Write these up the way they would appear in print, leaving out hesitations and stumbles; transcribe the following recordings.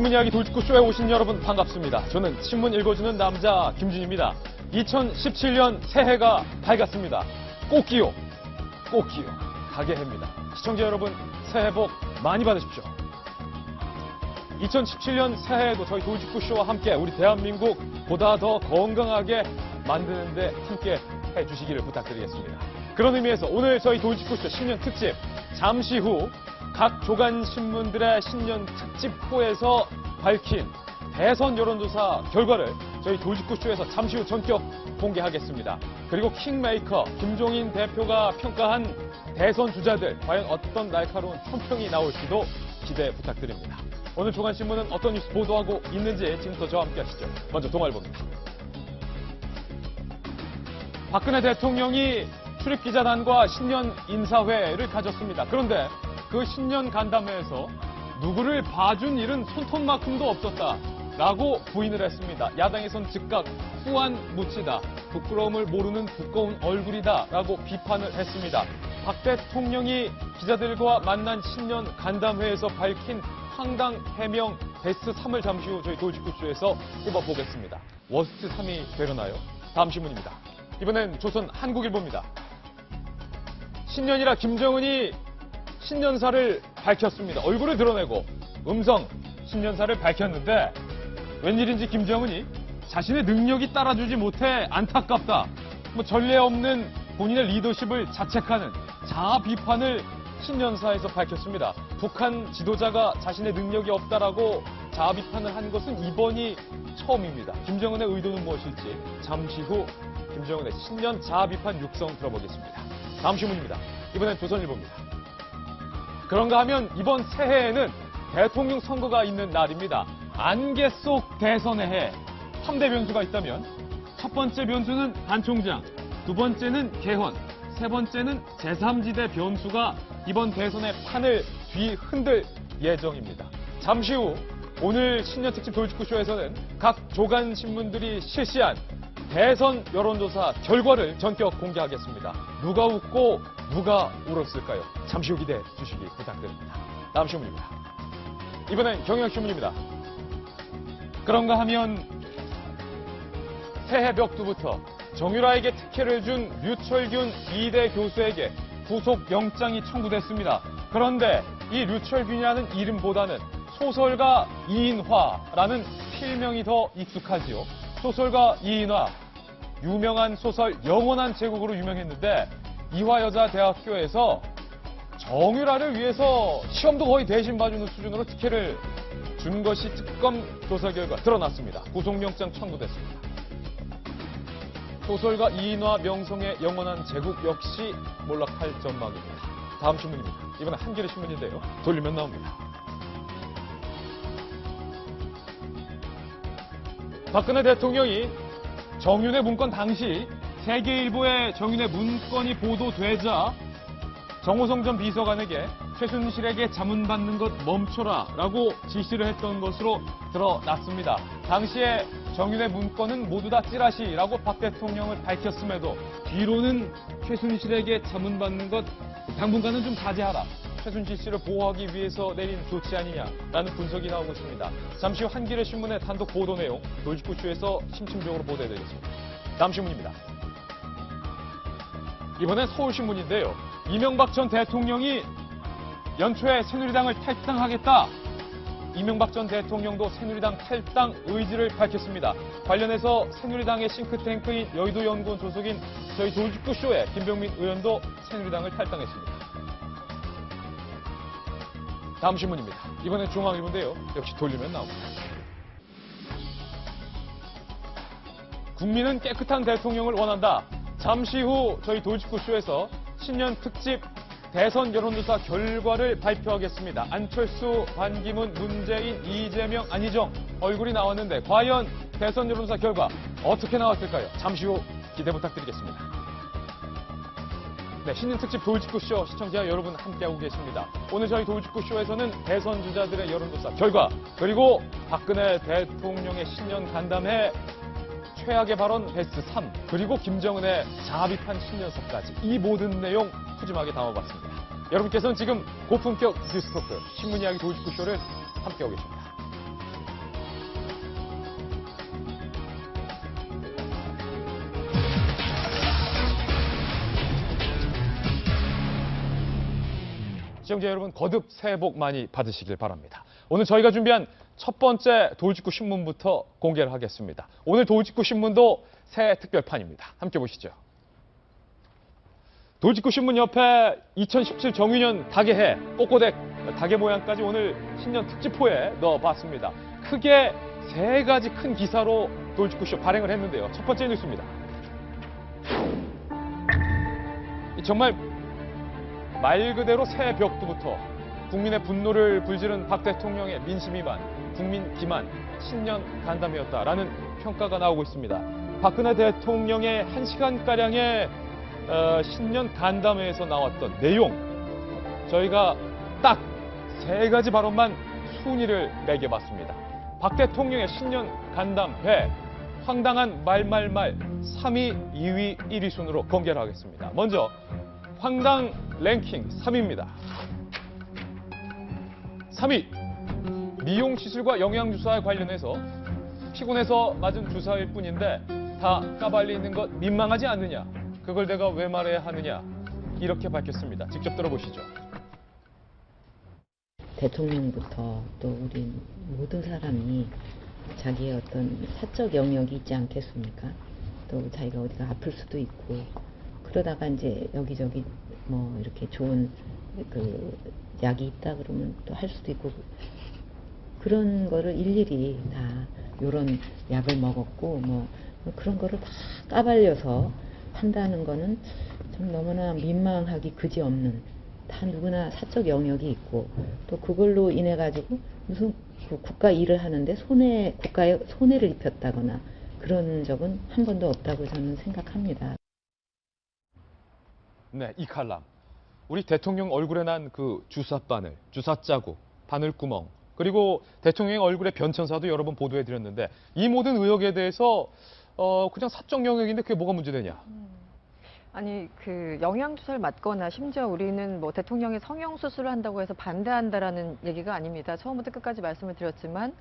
신문 이야기 돌직구쇼에 오신 여러분 반갑습니다. 저는 신문 읽어주는 남자 김준입니다. 2017년 새해가 밝았습니다. 꽃기요, 꽃기요, 가게 해입니다. 시청자 여러분 새해 복 많이 받으십시오. 2017년 새해에도 저희 돌직구쇼와 함께 우리 대한민국 보다 더 건강하게 만드는 데 함께 해주시기를 부탁드리겠습니다. 그런 의미에서 오늘 저희 돌직구쇼 신년 특집, 잠시 후 각 조간신문들의 신년 특집호에서 밝힌 대선 여론조사 결과를 저희 돌직구쇼에서 잠시 후 전격 공개하겠습니다. 그리고 킹메이커 김종인 대표가 평가한 대선 주자들, 과연 어떤 날카로운 총평이 나올지도 기대 부탁드립니다. 오늘 조간신문은 어떤 뉴스 보도하고 있는지 지금부터 저와 함께 하시죠. 먼저 동아일보입니다. 박근혜 대통령이 출입기자단과 신년 인사회를 가졌습니다. 그런데 그 신년 간담회에서 누구를 봐준 일은 손톱만큼도 없었다라고 부인을 했습니다. 야당에선 즉각 후안 묻히다, 부끄러움을 모르는 두꺼운 얼굴이다라고 비판을 했습니다. 박 대통령이 기자들과 만난 신년 간담회에서 밝힌 황당 해명 베스트 3을 잠시 후 저희 돌직구쇼에서 꼽아보겠습니다. 워스트 3이 되려나요? 다음 신문입니다. 이번엔 조선 한국일보입니다. 신년이라 김정은이 신년사를 밝혔습니다. 얼굴을 드러내고 음성 신년사를 밝혔는데 웬일인지 김정은이 자신의 능력이 따라주지 못해 안타깝다, 전례 없는 본인의 리더십을 자책하는 자아 비판을 신년사에서 밝혔습니다. 북한 지도자가 자신의 능력이 없다라고 자아 비판을 한 것은 이번이 처음입니다. 김정은의 의도는 무엇일지 잠시 후 김정은의 신년 자아 비판 육성 들어보겠습니다. 다음 신문입니다. 이번엔 조선일보입니다. 그런가 하면 이번 새해에는 대통령 선거가 있는 날입니다. 안개 속 대선의 해. 3대 변수가 있다면 첫 번째 변수는 반 총장, 두 번째는 개헌, 세 번째는 제3지대 변수가 이번 대선의 판을 뒤흔들 예정입니다. 잠시 후 오늘 신년 특집 돌직구쇼에서는 각 조간신문들이 실시한 대선 여론조사 결과를 전격 공개하겠습니다. 누가 웃고 누가 울었을까요? 잠시 후 기대해 주시기 부탁드립니다. 다음 신문입니다. 이번엔 경향신문입니다. 그런가 하면 새해 벽두부터 정유라에게 특혜를 준 류철균 2대 교수에게 구속영장이 청구됐습니다. 그런데 이 류철균이라는 이름보다는 소설가 이인화라는 필명이 더 익숙하지요. 소설가 이인화, 유명한 소설 영원한 제국으로 유명했는데 이화여자대학교에서 정유라를 위해서 시험도 거의 대신 봐주는 수준으로 특혜를 준 것이 특검 조사 결과 드러났습니다. 구속영장 청구됐습니다. 소설가 이인화 명성의 영원한 제국 역시 몰락할 전망입니다. 다음 신문입니다. 이번엔 한겨레 신문인데요. 돌리면 나옵니다. 박근혜 대통령이 정윤회 문건 당시 세계일보에 정윤회 문건이 보도되자 정호성 전 비서관에게 최순실에게 자문받는 것 멈춰라라고 지시를 했던 것으로 드러났습니다. 당시에 정윤회 문건은 모두 다 찌라시라고 박 대통령을 밝혔음에도 뒤로는 최순실에게 자문받는 것 당분간은 좀 자제하라, 최순실 씨를 보호하기 위해서 내린 조치 아니냐라는 분석이 나오고 있습니다. 잠시 후 한겨레 신문의 단독 보도 내용 돌직구쇼에서 심층적으로 보도해드리겠습니다. 다음 신문입니다. 이번엔 서울신문인데요. 이명박 전 대통령이 연초에 새누리당을 탈당하겠다. 이명박 전 대통령도 새누리당 탈당 의지를 밝혔습니다. 관련해서 새누리당의 싱크탱크인 여의도연구원 소속인 저희 돌직구쇼의 김병민 의원도 새누리당을 탈당했습니다. 다음 신문입니다. 이번엔 중앙일보인데요. 역시 돌리면 나옵니다. 국민은 깨끗한 대통령을 원한다. 잠시 후 저희 돌직구쇼에서 신년 특집 대선 여론조사 결과를 발표하겠습니다. 안철수, 반기문, 문재인, 이재명, 안희정 얼굴이 나왔는데 과연 대선 여론조사 결과 어떻게 나왔을까요? 잠시 후 기대 부탁드리겠습니다. 네, 신년 특집 돌직구쇼 시청자 여러분 함께하고 계십니다. 오늘 저희 돌직구쇼에서는 대선 주자들의 여론조사 결과, 그리고 박근혜 대통령의 신년 간담회 최악의 발언 베스트 3, 그리고 김정은의 자아 비판 신년사까지 이 모든 내용 푸짐하게 담아봤습니다. 여러분께서는 지금 고품격 뉴스토크 신문 이야기 돌직구쇼를 함께하고 계십니다. 시청자 여러분 거듭 새해 복 많이 받으시길 바랍니다. 오늘 저희가 준비한 첫 번째 돌직구 신문부터 공개를 하겠습니다. 오늘 돌직구 신문도 새해 특별판입니다. 함께 보시죠. 돌직구 신문 옆에 2017 정유년 닭의 해, 꼬꼬댁 닭의 모양까지 오늘 신년 특집호에 넣어봤습니다. 크게 세 가지 큰 기사로 돌직구쇼 발행을 했는데요. 첫 번째 뉴스입니다. 정말 말 그대로 새해 벽두부터 국민의 분노를 불지른 박 대통령의 민심이만, 국민 기만, 신년 간담회였다라는 평가가 나오고 있습니다. 박근혜 대통령의 1시간가량의 신년 간담회에서 나왔던 내용, 저희가 딱 세 가지 발언만 순위를 매겨봤습니다. 박 대통령의 신년 간담회, 황당한 말말말 3위, 2위, 1위 순으로 공개를 하겠습니다. 먼저 황당 랭킹 3위입니다. 3위, 미용 시술과 영양주사에 관련해서 피곤해서 맞은 주사일 뿐인데 다 까발리는 것 민망하지 않느냐? 그걸 내가 왜 말해야 하느냐? 이렇게 밝혔습니다. 직접 들어보시죠. 대통령부터 또 우리 모든 사람이 자기의 어떤 사적 영역이 있지 않겠습니까? 또 자기가 어디가 아플 수도 있고 그러다가 이제 여기저기 뭐 이렇게 좋은 그 약이 있다 그러면 또 할 수도 있고 그런 거를 일일이 다 요런 약을 먹었고 뭐 그런 거를 다 까발려서 한다는 거는 좀 너무나 민망하기 그지없는, 다 누구나 사적 영역이 있고 또 그걸로 인해 가지고 무슨 그 국가 일을 하는데 국가에 손해를 입혔다거나 그런 적은 한 번도 없다고 저는 생각합니다. 네, 이 칼럼. 우리 대통령 얼굴에 난 그 주사바늘, 주사자국, 바늘구멍, 그리고 대통령의 얼굴의 변천사도 여러 번 보도해드렸는데 이 모든 의혹에 대해서 그냥 사적 영역인데 그게 뭐가 문제되냐? 아니, 영양주사를 맞거나 심지어 우리는 뭐 대통령이 성형수술을 한다고 해서 반대한다라는 얘기가 아닙니다. 처음부터 끝까지 말씀을 드렸지만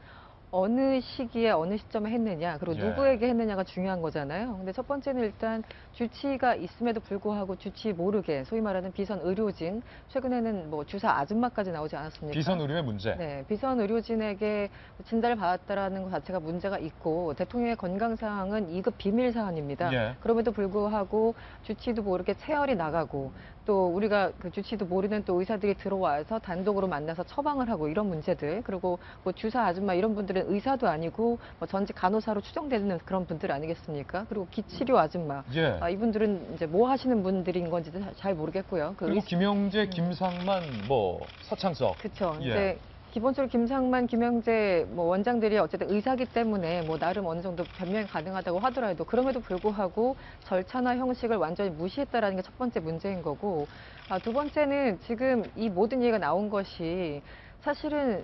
어느 시기에 어느 시점에 했느냐, 그리고 예. 누구에게 했느냐가 중요한 거잖아요. 근데 첫 번째는 일단 주치의가 있음에도 불구하고 주치의 모르게 소위 말하는 비선 의료진, 최근에는 뭐 주사 아줌마까지 나오지 않았습니까? 비선 의료의 문제. 네, 비선 의료진에게 진단을 받았다라는 것 자체가 문제가 있고 대통령의 건강 상황은 2급 비밀 사안입니다. 예. 그럼에도 불구하고 주치의도 모르게 체열이 나가고 또 우리가 그 주치의도 모르는 또 의사들이 들어와서 단독으로 만나서 처방을 하고 이런 문제들, 그리고 뭐 주사 아줌마 이런 분들은 의사도 아니고 뭐 전직 간호사로 추정되는 그런 분들 아니겠습니까? 그리고 기치료 아줌마, 예. 이분들은 이제 뭐 하시는 분들인 건지도 잘 모르겠고요. 그리고 김영재, 김상만, 뭐 서창석. 그렇죠. 예. 이제 기본적으로 김상만, 김영재 뭐 원장들이 어쨌든 의사기 때문에 뭐 나름 어느 정도 변명이 가능하다고 하더라도 그럼에도 불구하고 절차나 형식을 완전히 무시했다라는 게 첫 번째 문제인 거고, 두 번째는 지금 이 모든 얘기가 나온 것이 사실은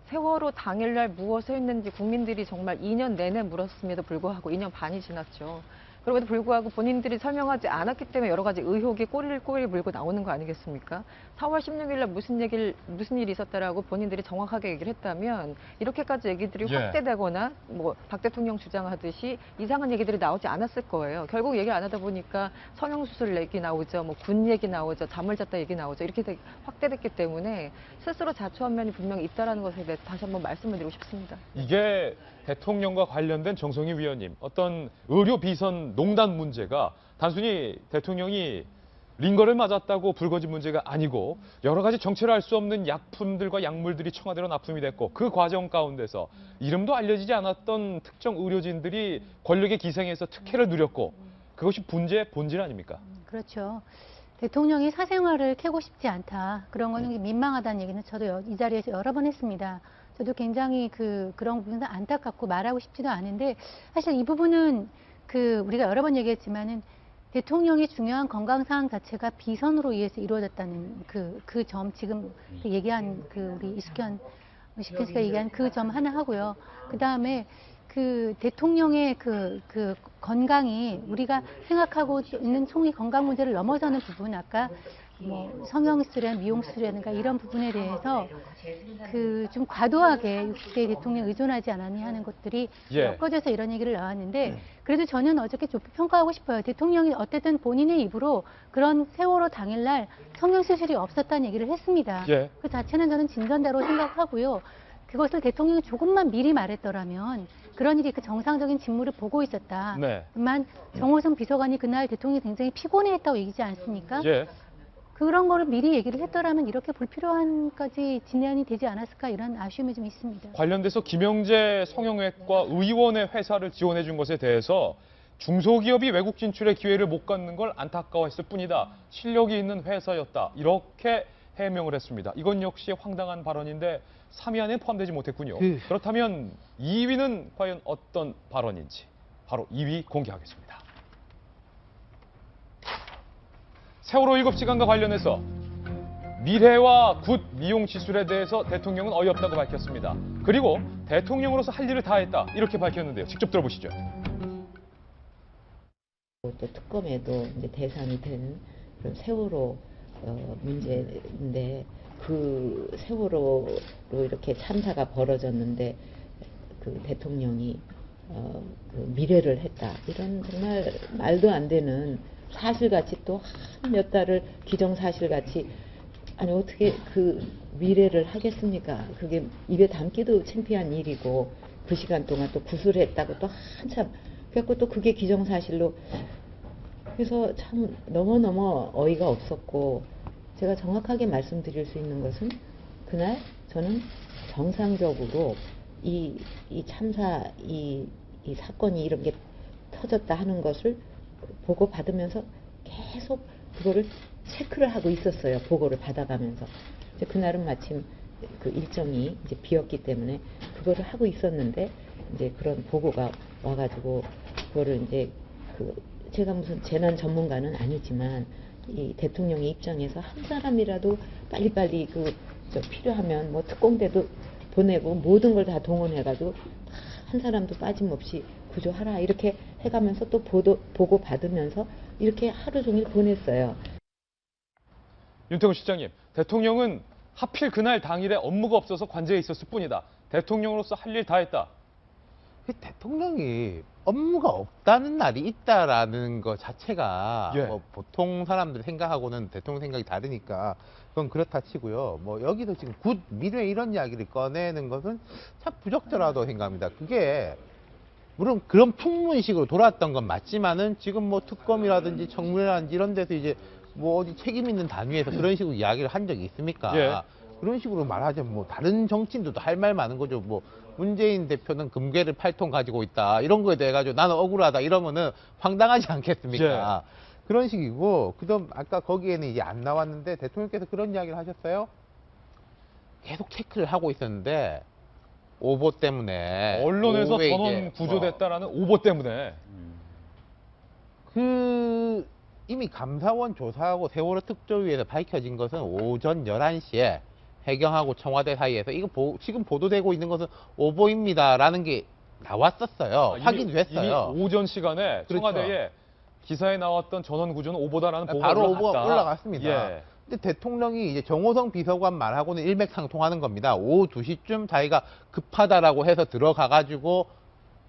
세월호 당일날 무엇을 했는지 국민들이 정말 2년 내내 물었음에도 불구하고 2년 반이 지났죠. 그럼에도 불구하고 본인들이 설명하지 않았기 때문에 여러 가지 의혹이 꼬리를 물고 나오는 거 아니겠습니까? 4월 16일 날 무슨 일이 있었다라고 본인들이 정확하게 얘기를 했다면 이렇게까지 얘기들이 예. 확대되거나 뭐 박 대통령 주장하듯이 이상한 얘기들이 나오지 않았을 거예요. 결국 얘기를 안 하다 보니까 성형수술 얘기 나오죠. 뭐 군 얘기 나오죠. 잠을 잤다 얘기 나오죠. 이렇게 확대됐기 때문에 스스로 자초한 면이 분명히 있다는 것에 대해서 다시 한번 말씀을 드리고 싶습니다. 이게 대통령과 관련된 정성희 위원님, 어떤 의료 비선 농단 문제가 단순히 대통령이 링거를 맞았다고 불거진 문제가 아니고 여러 가지 정체를 알 수 없는 약품들과 약물들이 청와대로 납품이 됐고 그 과정 가운데서 이름도 알려지지 않았던 특정 의료진들이 권력의 기생에서 특혜를 누렸고 그것이 문제의 본질 아닙니까? 그렇죠. 대통령이 사생활을 캐고 싶지 않다. 그런 거는 민망하다는 얘기는 저도 이 자리에서 여러 번 했습니다. 저도 굉장히 그런 부분은 안타깝고 말하고 싶지도 않은데 사실 이 부분은 우리가 여러 번 얘기했지만은 대통령의 중요한 건강 사항 자체가 비선으로 의해서 이루어졌다는 그 점 지금 얘기한 우리 이숙현 씨가 얘기한 그 점 하나 하고요. 그 다음에 대통령의 건강이 우리가 생각하고 있는 총리 건강 문제를 넘어서는 부분, 아까 뭐 성형수술이나 미용수술이라든가 이런 부분에 대해서 그 좀 과도하게 60대 대통령 의존하지 않았냐 하는 것들이 예. 엮어져서 이런 얘기를 나왔는데 그래도 저는 어저께 좁히 평가하고 싶어요. 대통령이 어쨌든 본인의 입으로 그런 세월호 당일날 성형수술이 없었다는 얘기를 했습니다. 예. 그 자체는 저는 진전다로 생각하고요. 그것을 대통령이 조금만 미리 말했더라면 그런 일이 그 정상적인 직무를 보고 있었다. 네. 다만 정호성 비서관이 그날 대통령이 굉장히 피곤해했다고 얘기지 않습니까? 예. 그런 거를 미리 얘기를 했더라면 이렇게 불필요한까지 진행이 되지 않았을까 이런 아쉬움이 좀 있습니다. 관련돼서 김영재 성형외과 의원의 회사를 지원해 준 것에 대해서 중소기업이 외국 진출의 기회를 못 갖는 걸 안타까워했을 뿐이다. 실력이 있는 회사였다. 이렇게 해명을 했습니다. 이건 역시 황당한 발언인데 3위 안에 포함되지 못했군요. 그렇다면 2위는 과연 어떤 발언인지 바로 2위 공개하겠습니다. 세월호 7시간과 관련해서 미래와 굿 미용 시술에 대해서 대통령은 어이없다고 밝혔습니다. 그리고 대통령으로서 할 일을 다 했다. 이렇게 밝혔는데요. 직접 들어보시죠. 또 특검에도 이제 대상이 된 그런 세월호 문제인데 그 세월호로 이렇게 참사가 벌어졌는데 그 대통령이 그 미래를 했다. 이런 정말 말도 안 되는 사실같이 또 한 몇 달을 기정사실같이 아니 어떻게 그 미래를 하겠습니까? 그게 입에 담기도 창피한 일이고 그 시간 동안 또 구술했다고 또 한참 그래갖고 또 그게 기정사실로 그래서 참 너무너무 어이가 없었고 제가 정확하게 말씀드릴 수 있는 것은 그날 저는 정상적으로 이 참사 이 사건이 이런 게 터졌다 하는 것을 보고받으면서 계속 그거를 체크를 하고 있었어요. 보고를 받아가면서. 이제 그날은 마침 그 일정이 이제 비었기 때문에 그거를 하고 있었는데 이제 그런 보고가 와가지고 그거를 이제 제가 무슨 재난 전문가는 아니지만 이 대통령의 입장에서 한 사람이라도 빨리빨리 필요하면 뭐 특공대도 보내고 모든 걸 다 동원해가지고 한 사람도 빠짐없이 구조하라 이렇게 해가면서 또 보고 받으면서 이렇게 하루 종일 보냈어요. 윤태곤 실장님, 대통령은 하필 그날 당일에 업무가 없어서 관저에 있었을 뿐이다. 대통령으로서 할 일 다 했다. 대통령이 업무가 없다는 날이 있다라는 것 자체가 예. 뭐 보통 사람들 생각하고는 대통령 생각이 다르니까 그건 그렇다 치고요. 뭐 여기서 지금 굿 미래 이런 이야기를 꺼내는 것은 참 부적절하다고 생각합니다. 그게 물론 그런 풍문식으로 돌아왔던 건 맞지만은 지금 뭐 특검이라든지 청문회라든지 이런 데서 이제 뭐 어디 책임 있는 단위에서 그런 식으로 이야기를 한 적이 있습니까? 예. 그런 식으로 말하자면 뭐 다른 정치인들도 할 말 많은 거죠. 뭐 문재인 대표는 금괴를 8통 가지고 있다. 이런 거에 대해 가지고 나는 억울하다. 이러면은 황당하지 않겠습니까? 그런 식이고 그다음 아까 거기에는 이제 안 나왔는데 대통령께서 그런 이야기를 하셨어요. 계속 체크를 하고 있었는데 오보 때문에 언론에서 오후에 전원 이제 구조됐다라는 오보 때문에. 이미 감사원 조사하고 세월호 특조위에서 밝혀진 것은 오전 11시에 해경하고 청와대 사이에서 이거 지금 보도되고 있는 것은 오보입니다라는 게 나왔었어요. 확인도 했어요. 이미 오전 시간에 그렇죠. 청와대에 기사에 나왔던 전원 구조는 오보다라는 보고가 바로 오보가 올라갔습니다. 예. 근데 대통령이 이제 정호성 비서관 말하고는 일맥상통하는 겁니다. 오후 2시쯤 자기가 급하다라고 해서 들어가가지고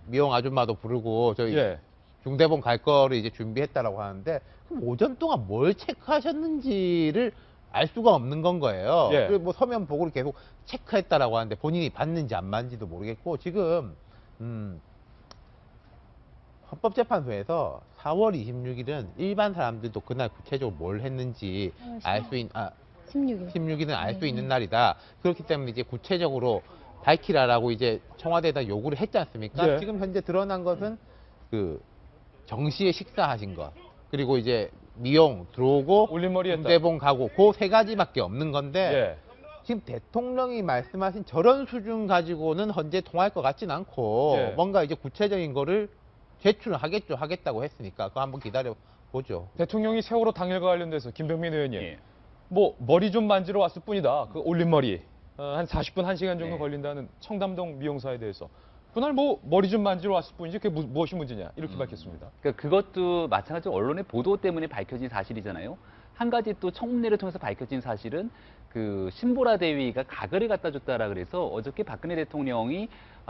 미용 아줌마도 부르고 저희 예. 중대본 갈 거를 이제 준비했다라고 하는데 그럼 오전 동안 뭘 체크하셨는지를 알 수가 없는 건 거예요. 예. 그리고 뭐 서면 보고를 계속 체크했다라고 하는데 본인이 봤는지 안 봤는지도 모르겠고 지금 헌법재판소에서 4월 26일은 일반 사람들도 그날 구체적으로 뭘 했는지 알 수 있는 16일. 16일은 알 수 있는 날이다. 그렇기 때문에 이제 구체적으로 밝히라라고 이제 청와대에다 요구를 했지 않습니까? 예. 지금 현재 드러난 것은 그 정시에 식사하신 것 그리고 이제 미용 들어오고 올림머리 했다. 군대봉 가고 그 세 가지밖에 없는 건데 예. 지금 대통령이 말씀하신 저런 수준 가지고는 현재 통할 것 같진 않고 예. 뭔가 이제 구체적인 거를 제출을 하겠다고 했으니까 그거 한번 기다려 보죠. 대통령이 세월호 당일과 관련돼서 김병민 의원님, 예. 뭐 머리 좀 만지러 왔을 뿐이다. 그 올림머리 한 40분, 1시간 정도 네. 걸린다는 청담동 미용사에 대해서 그날 뭐 머리 좀 만지러 왔을 뿐이지 그게 무엇이 문제냐 이렇게 밝혔습니다. 그러니까 그것도 마찬가지로 언론의 보도 때문에 밝혀진 사실이잖아요. 한 가지 또 청문회를 통해서 밝혀진 사실은 그 신보라 대위가 가글을 갖다 줬다라 그래서 어저께 박근혜 대통령이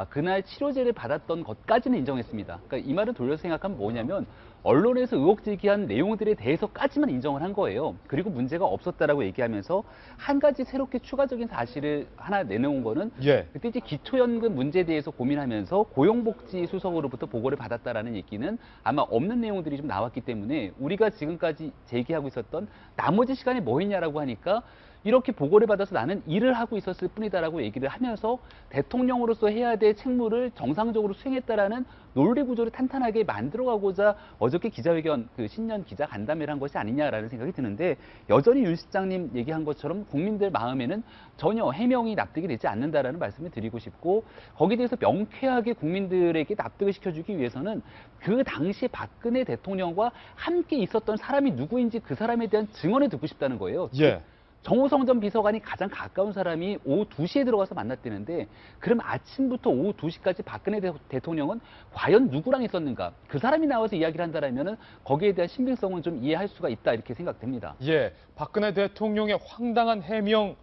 그날 치료제를 받았던 것까지는 인정했습니다. 그러니까 이 말은 돌려서 생각하면 뭐냐면 언론에서 의혹 제기한 내용들에 대해서까지만 인정을 한 거예요. 그리고 문제가 없었다라고 얘기하면서 한 가지 새롭게 추가적인 사실을 하나 내놓은 거는 예. 그때 이제 기초연금 문제에 대해서 고민하면서 고용복지수석으로부터 보고를 받았다라는 얘기는 아마 없는 내용들이 좀 나왔기 때문에 우리가 지금까지 제기하고 있었던 나머지 시간에 뭐 했냐라고 하니까 이렇게 보고를 받아서 나는 일을 하고 있었을 뿐이다라고 얘기를 하면서 대통령으로서 해야 될 책무를 정상적으로 수행했다라는 논리 구조를 탄탄하게 만들어가고자 어저께 기자회견 그 신년 기자 간담회를 한 것이 아니냐라는 생각이 드는데 여전히 윤 실장님 얘기한 것처럼 국민들 마음에는 전혀 해명이 납득이 되지 않는다라는 말씀을 드리고 싶고 거기에 대해서 명쾌하게 국민들에게 납득을 시켜주기 위해서는 그 당시 박근혜 대통령과 함께 있었던 사람이 누구인지 그 사람에 대한 증언을 듣고 싶다는 거예요. 예. 정호성 전 비서관이 가장 가까운 사람이 오후 2시에 들어가서 만났다는데 그럼 아침부터 오후 2시까지 박근혜 대통령은 과연 누구랑 있었는가? 그 사람이 나와서 이야기를 한다라면은 거기에 대한 신빙성은 좀 이해할 수가 있다 이렇게 생각됩니다. 예. 박근혜 대통령의 황당한 해명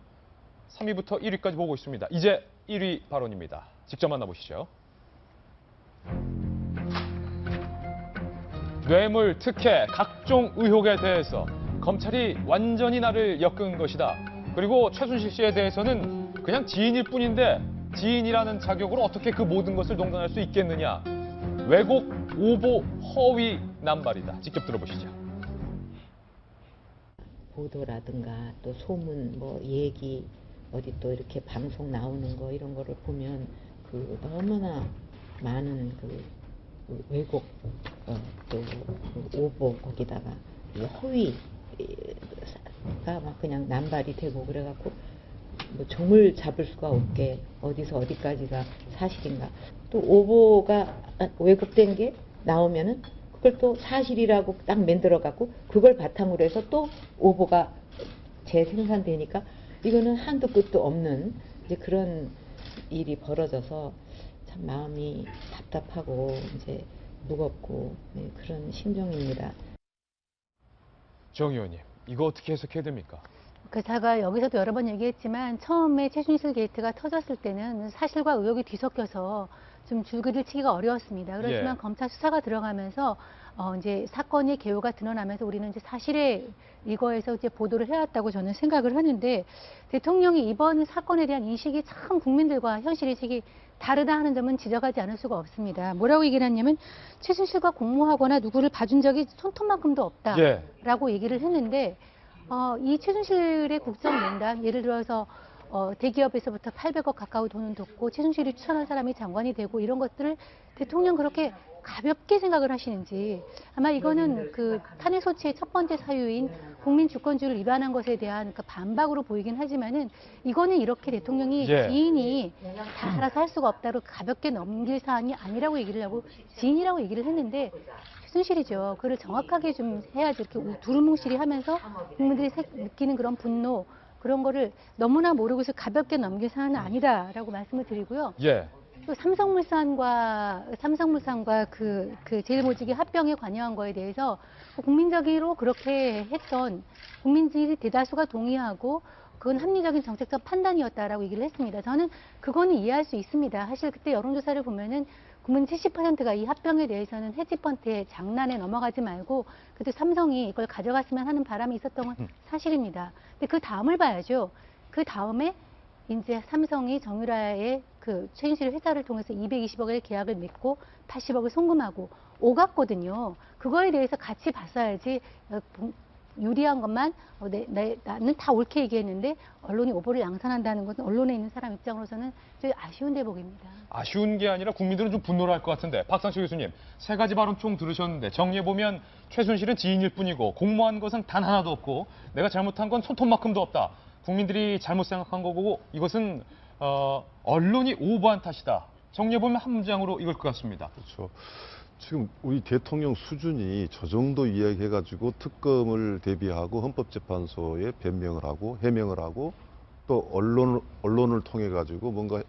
3위부터 1위까지 보고 있습니다. 이제 1위 발언입니다. 직접 만나보시죠. 뇌물, 특혜, 각종 의혹에 대해서 검찰이 완전히 나를 엮은 것이다. 그리고 최순실 씨에 대해서는 그냥 지인일 뿐인데 지인이라는 자격으로 어떻게 그 모든 것을 농단할 수 있겠느냐. 왜곡, 오보, 허위, 남발이다. 직접 들어보시죠. 보도라든가 또 소문, 뭐 얘기, 어디 또 이렇게 방송 나오는 거 이런 거를 보면 그 너무나 많은 그 왜곡, 또 오보 거기다가 허위 가 막 그냥 남발이 되고 그래갖고 뭐 종을 잡을 수가 없게 어디서 어디까지가 사실인가 또 오보가 왜곡된 게 나오면은 그걸 또 사실이라고 딱 만들어갖고 그걸 바탕으로 해서 또 오보가 재생산되니까 이거는 한도 끝도 없는 이제 그런 일이 벌어져서 참 마음이 답답하고 이제 무겁고 네, 그런 심정입니다. 정 의원님, 이거 어떻게 해석해야 됩니까? 그 제가 여기서도 여러 번 얘기했지만 처음에 최순실 게이트가 터졌을 때는 사실과 의혹이 뒤섞여서 좀 줄기를 치기가 어려웠습니다. 그렇지만 예. 검찰 수사가 들어가면서 이제 사건의 개요가 드러나면서 우리는 이제 사실에 이거에서 이제 보도를 해왔다고 저는 생각을 하는데 대통령이 이번 사건에 대한 인식이 참 국민들과 현실 인식이 다르다 하는 점은 지적하지 않을 수가 없습니다. 뭐라고 얘기를 했냐면 최순실과 공모하거나 누구를 봐준 적이 손톱만큼도 없다라고 얘기를 했는데 이 최순실의 국정농단 예를 들어서 대기업에서부터 800억 가까운 돈을 줬고 최순실이 추천한 사람이 장관이 되고 이런 것들을 대통령 그렇게 가볍게 생각을 하시는지 아마 이거는 그 탄핵 소추의 첫 번째 사유인 국민 주권주의를 위반한 것에 대한 그 반박으로 보이긴 하지만은 이거는 이렇게 대통령이 예. 지인이 다 알아서 할 수가 없다고 가볍게 넘길 사안이 아니라고 얘기를 하고 지인이라고 얘기를 했는데 최순실이죠. 그걸 정확하게 좀 해야지 이렇게 두루뭉실이 하면서 국민들이 느끼는 그런 분노 그런 거를 너무나 모르고서 가볍게 넘길 사안은 아니다라고 말씀을 드리고요. 예. 또 삼성물산과 그 제일모직이 합병에 관여한 거에 대해서 국민적으로 그렇게 했던 국민들이 대다수가 동의하고 그건 합리적인 정책적 판단이었다라고 얘기를 했습니다. 저는 그거는 이해할 수 있습니다. 사실 그때 여론조사를 보면은 국민 70%가 이 합병에 대해서는 헤지펀드의 장난에 넘어가지 말고 그때 삼성이 이걸 가져갔으면 하는 바람이 있었던 건 사실입니다. 근데 그 다음을 봐야죠. 그 다음에 이제 삼성이 정유라의 그 최순실 회사를 통해서 220억의 계약을 맺고 80억을 송금하고 오갔거든요. 그거에 대해서 같이 봤어야지 유리한 것만 나는 다 옳게 얘기했는데 언론이 오보를 양산한다는 것은 언론에 있는 사람 입장으로서는 좀 아쉬운 대목입니다. 아쉬운 게 아니라 국민들은 좀 분노를 할 것 같은데 박상철 교수님 세 가지 발언 총 들으셨는데 정리해보면 최순실은 지인일 뿐이고 공모한 것은 단 하나도 없고 내가 잘못한 건 손톱만큼도 없다. 국민들이 잘못 생각한 거고 이것은 언론이 오보한 탓이다. 정리해보면 한 문장으로 이걸 것 같습니다. 그렇죠. 지금 우리 대통령 수준이 저 정도 이야기해가지고 특검을 대비하고 헌법재판소에 변명을 하고 해명을 하고 또 언론을 통해가지고 뭔가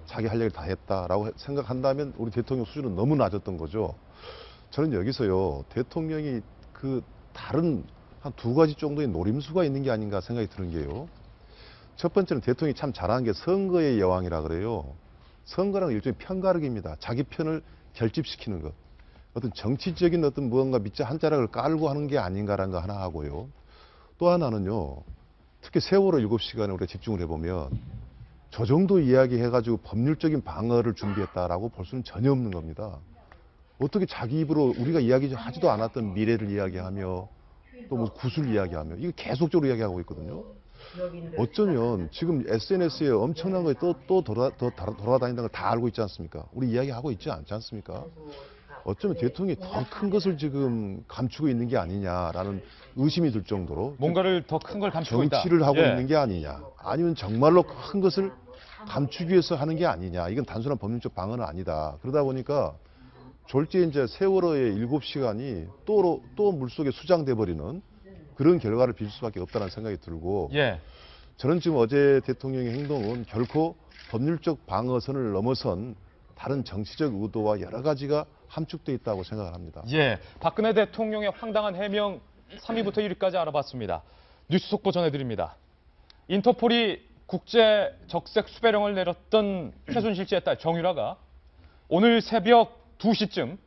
자기 할 얘기를 다 했다라고 생각한다면 우리 대통령 수준은 너무 낮았던 거죠. 저는 여기서요 대통령이 그 다른 한 두 가지 정도의 노림수가 있는 게 아닌가 생각이 드는 게요. 첫 번째는 대통령이 참 잘하는 게 선거의 여왕이라 그래요. 선거라는 일종의 편가르기입니다. 자기 편을 결집시키는 것. 어떤 정치적인 어떤 무언가 밑자 한 자락을 깔고 하는 게 아닌가라는 거 하나 하고요. 또 하나는요. 특히 세월호 7시간에 우리가 집중을 해보면 저 정도 이야기해가지고 법률적인 방어를 준비했다라고 볼 수는 전혀 없는 겁니다. 어떻게 자기 입으로 우리가 이야기하지도 않았던 미래를 이야기하며 또 뭐 구술 이야기하며 이거 계속적으로 이야기하고 있거든요. 어쩌면 지금 SNS에 엄청난 거에 또 돌아다닌다는 걸 다 알고 있지 않습니까? 우리 이야기하고 있지 않지 않습니까? 어쩌면 대통령이 더 큰 것을 지금 감추고 있는 게 아니냐라는 의심이 들 정도로 뭔가를 더 큰 걸 감추고 있다. 정치를 하고 예. 있는 게 아니냐. 아니면 정말로 큰 것을 감추기 위해서 하는 게 아니냐. 이건 단순한 법률적 방어는 아니다. 그러다 보니까 졸지에 이제 세월호의 7시간이 또 물속에 수장돼 버리는 그런 결과를 빚을 수밖에 없다는 생각이 들고 예. 저는 지금 어제 대통령의 행동은 결코 법률적 방어선을 넘어선 다른 정치적 의도와 여러 가지가 함축돼 있다고 생각을 합니다. 예. 박근혜 대통령의 황당한 해명 3위부터 1위까지 알아봤습니다. 뉴스 속보 전해드립니다. 인터폴이 국제 적색 수배령을 내렸던 최순실 씨의 딸 정유라가 오늘 새벽 2시쯤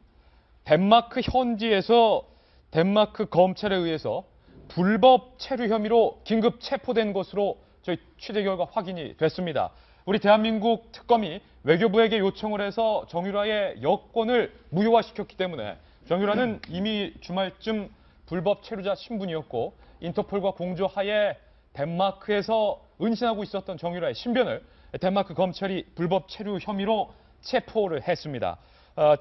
덴마크 현지에서 덴마크 검찰에 의해서 불법 체류 혐의로 긴급 체포된 것으로 저희 취재 결과 확인이 됐습니다. 우리 대한민국 특검이 외교부에게 요청을 해서 정유라의 여권을 무효화시켰기 때문에 정유라는 이미 주말쯤 불법 체류자 신분이었고 인터폴과 공조하에 덴마크에서 은신하고 있었던 정유라의 신변을 덴마크 검찰이 불법 체류 혐의로 체포를 했습니다.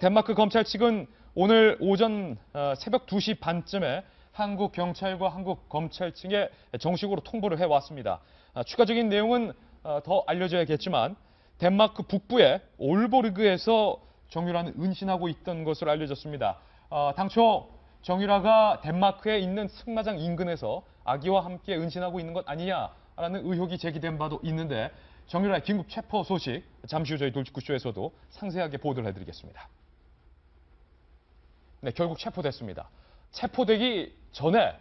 덴마크 검찰 측은 오늘 오전 새벽 2시 반쯤에 한국 경찰과 한국 검찰 측에 정식으로 통보를 해왔습니다. 추가적인 내용은 더 알려져야겠지만 덴마크 북부의 올보르그에서 정유라는 은신하고 있던 것으로 알려졌습니다. 당초 정유라가 덴마크에 있는 승마장 인근에서 아기와 함께 은신하고 있는 것 아니냐라는 의혹이 제기된 바도 있는데 정유라의 긴급 체포 소식 잠시 후 저희 돌직구쇼에서도 상세하게 보도를 해드리겠습니다. 네, 결국 체포됐습니다. 체포되기 전에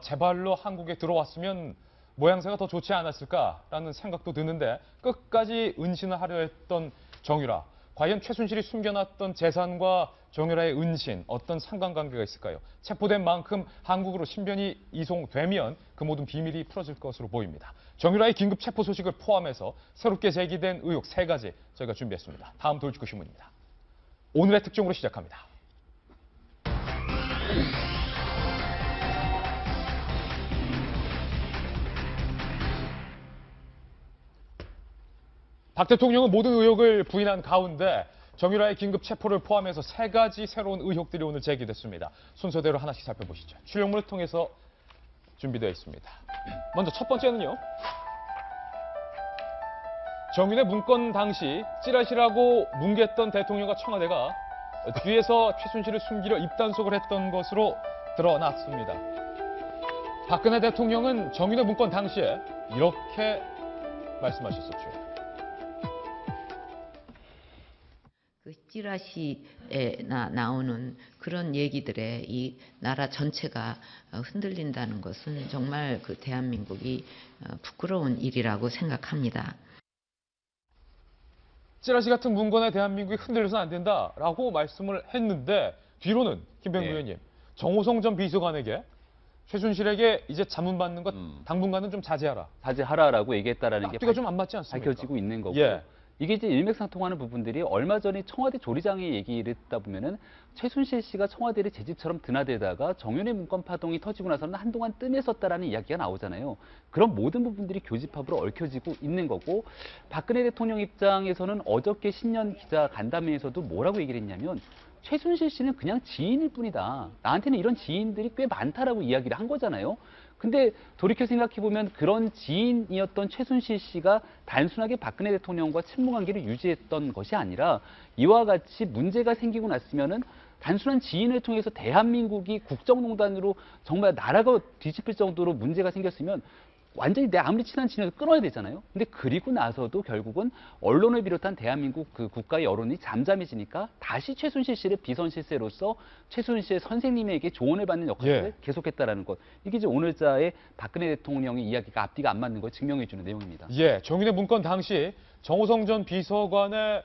제발로 한국에 들어왔으면 모양새가 더 좋지 않았을까라는 생각도 드는데 끝까지 은신을 하려 했던 정유라. 과연 최순실이 숨겨놨던 재산과 정유라의 은신 어떤 상관관계가 있을까요? 체포된 만큼 한국으로 신변이 이송되면 그 모든 비밀이 풀어질 것으로 보입니다. 정유라의 긴급 체포 소식을 포함해서 새롭게 제기된 의혹 3가지 저희가 준비했습니다. 다음 돌직구 신문입니다. 오늘의 특종으로 시작합니다. 박 대통령은 모든 의혹을 부인한 가운데 정유라의 긴급 체포를 포함해서 3가지 새로운 의혹들이 오늘 제기됐습니다. 순서대로 하나씩 살펴보시죠. 출력물을 통해서 준비되어 있습니다. 먼저 첫 번째는요. 정윤의 문건 당시 찌라시라고 뭉갰던 대통령과 청와대가 뒤에서 최순실을 숨기려 입단속을 했던 것으로 드러났습니다. 박근혜 대통령은 정윤의 문건 당시에 이렇게 말씀하셨었죠. 그 찌라시에 나오는 그런 얘기들에 이 나라 전체가 흔들린다는 것은 정말 그 대한민국이 부끄러운 일이라고 생각합니다. 찌라시 같은 문건에 대한민국이 흔들려서는 안 된다라고 말씀을 했는데 뒤로는 김병구 의원님, 정호성 전 비서관에게 최순실에게 이제 자문 받는 것 당분간은 좀 자제하라. 자제하라라고 얘기했다라는 게 앞뒤가 좀 안 맞지 않습니까? 밝혀지고 있는 거고. 예. 이게 이제 일맥상통하는 부분들이 얼마 전에 청와대 조리장이 얘기를 했다 보면은 최순실 씨가 청와대를 제 집처럼 드나들다가 정윤의 문건 파동이 터지고 나서는 한동안 뜸에 섰다라는 이야기가 나오잖아요. 그런 모든 부분들이 교집합으로 얽혀지고 있는 거고 박근혜 대통령 입장에서는 어저께 신년 기자 간담회에서도 뭐라고 얘기를 했냐면 최순실 씨는 그냥 지인일 뿐이다. 나한테는 이런 지인들이 꽤 많다라고 이야기를 한 거잖아요. 근데 돌이켜 생각해보면 그런 지인이었던 최순실 씨가 단순하게 박근혜 대통령과 친분관계를 유지했던 것이 아니라 이와 같이 문제가 생기고 났으면은 단순한 지인을 통해서 대한민국이 국정농단으로 정말 나라가 뒤집힐 정도로 문제가 생겼으면 완전히 내 아무리 친한 친구도 끊어야 되잖아요. 근데 그리고 나서도 결국은 언론을 비롯한 대한민국 그 국가의 여론이 잠잠해지니까 다시 최순실 씨를 비선 실세로서 최순실 선생님에게 조언을 받는 역할을 예. 계속했다라는 것. 이게 이제 오늘자의 박근혜 대통령의 이야기가 앞뒤가 안 맞는 걸 증명해주는 내용입니다. 예, 정윤회 문건 당시 정호성 전 비서관의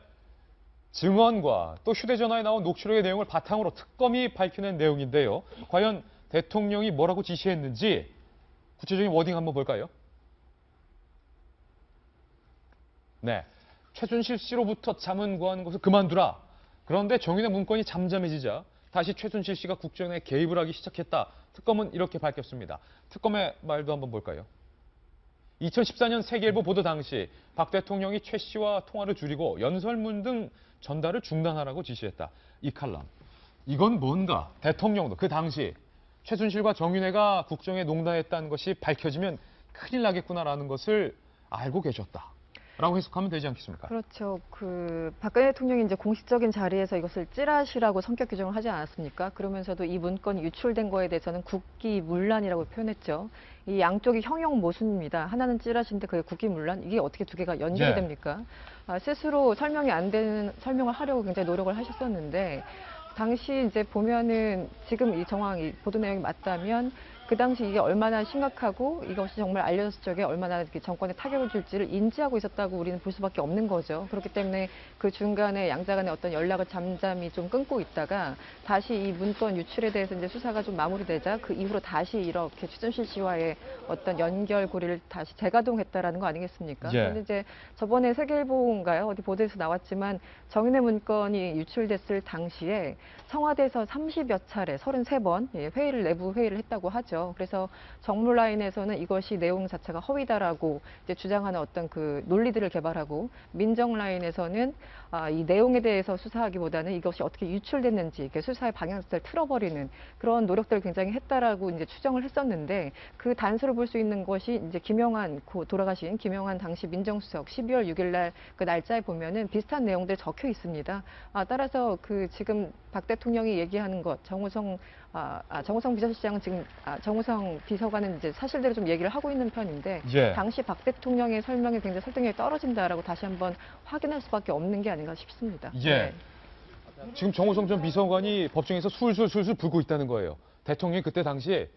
증언과 또 휴대전화에 나온 녹취록의 내용을 바탕으로 특검이 밝혀낸 내용인데요. 과연 대통령이 뭐라고 지시했는지 구체적인 워딩 한번 볼까요? 네, 최순실 씨로부터 자문 구하는 것을 그만두라. 그런데 정윤회 문건이 잠잠해지자 다시 최순실 씨가 국정에 개입을 하기 시작했다. 특검은 이렇게 밝혔습니다. 특검의 말도 한번 볼까요? 2014년 세계일보 보도 당시 박 대통령이 최 씨와 통화를 줄이고 연설문 등 전달을 중단하라고 지시했다. 이 칼럼. 이건 뭔가 대통령도 그 당시 최순실과 정윤회가 국정에 농단했다는 것이 밝혀지면 큰일 나겠구나라는 것을 알고 계셨다라고 해석하면 되지 않겠습니까? 그렇죠. 그 박근혜 대통령이 이제 공식적인 자리에서 이것을 찌라시라고 성격 규정을 하지 않았습니까? 그러면서도 이 문건이 유출된 거에 대해서는 국기문란이라고 표현했죠. 이 양쪽이 형용 모순입니다. 하나는 찌라시인데 그게 국기문란? 이게 어떻게 두 개가 연결이 네. 됩니까? 스스로 설명이 안 되는 설명을 하려고 굉장히 노력을 하셨었는데 당시 이제 보면은 지금 이 정황, 이 보도 내용이 맞다면 그 당시 이게 얼마나 심각하고 이것이 정말 알려졌을 적에 얼마나 이렇게 정권에 타격을 줄지를 인지하고 있었다고 우리는 볼 수밖에 없는 거죠. 그렇기 때문에 그 중간에 양자 간의 어떤 연락을 잠잠히 좀 끊고 있다가 다시 이 문건 유출에 대해서 이제 수사가 좀 마무리되자 그 이후로 다시 이렇게 최순실 씨와의 어떤 연결고리를 다시 재가동했다라는 거 아니겠습니까? 예. 그런데 이제 저번에 세계일보인가요? 어디 보도에서 나왔지만 정윤회 문건이 유출됐을 당시에 청와대에서 30여 차례, 33번 내부 회의를 했다고 하죠. 그래서 정무 라인에서는 이것이 내용 자체가 허위다라고 이제 주장하는 어떤 그 논리들을 개발하고 민정 라인에서는 이 내용에 대해서 수사하기보다는 이것이 어떻게 유출됐는지 이렇게 수사의 방향을 틀어버리는 그런 노력들을 굉장히 했다라고 이제 추정을 했었는데 그 단서를 볼 수 있는 것이 이제 김영한 돌아가신 김영한 당시 민정수석 12월 6일 날 그 날짜에 보면은 비슷한 내용들이 적혀 있습니다. 따라서 그 지금 박 대통령이 얘기하는 것 정우성 비서실장은 지금 정우성 비서관은 이제 사실대로 좀 얘기를 하고 있는 편인데 예. 당시 박 대통령의 설명이 굉장히 설득력이 떨어진다라고 다시 한번 확인할 수밖에 없는 게 아닌가 싶습니다. 예. 네. 지금 정호성 전 비서관이 법정에서 술술 불고 있다는 거예요. 대통령이 그때 당시에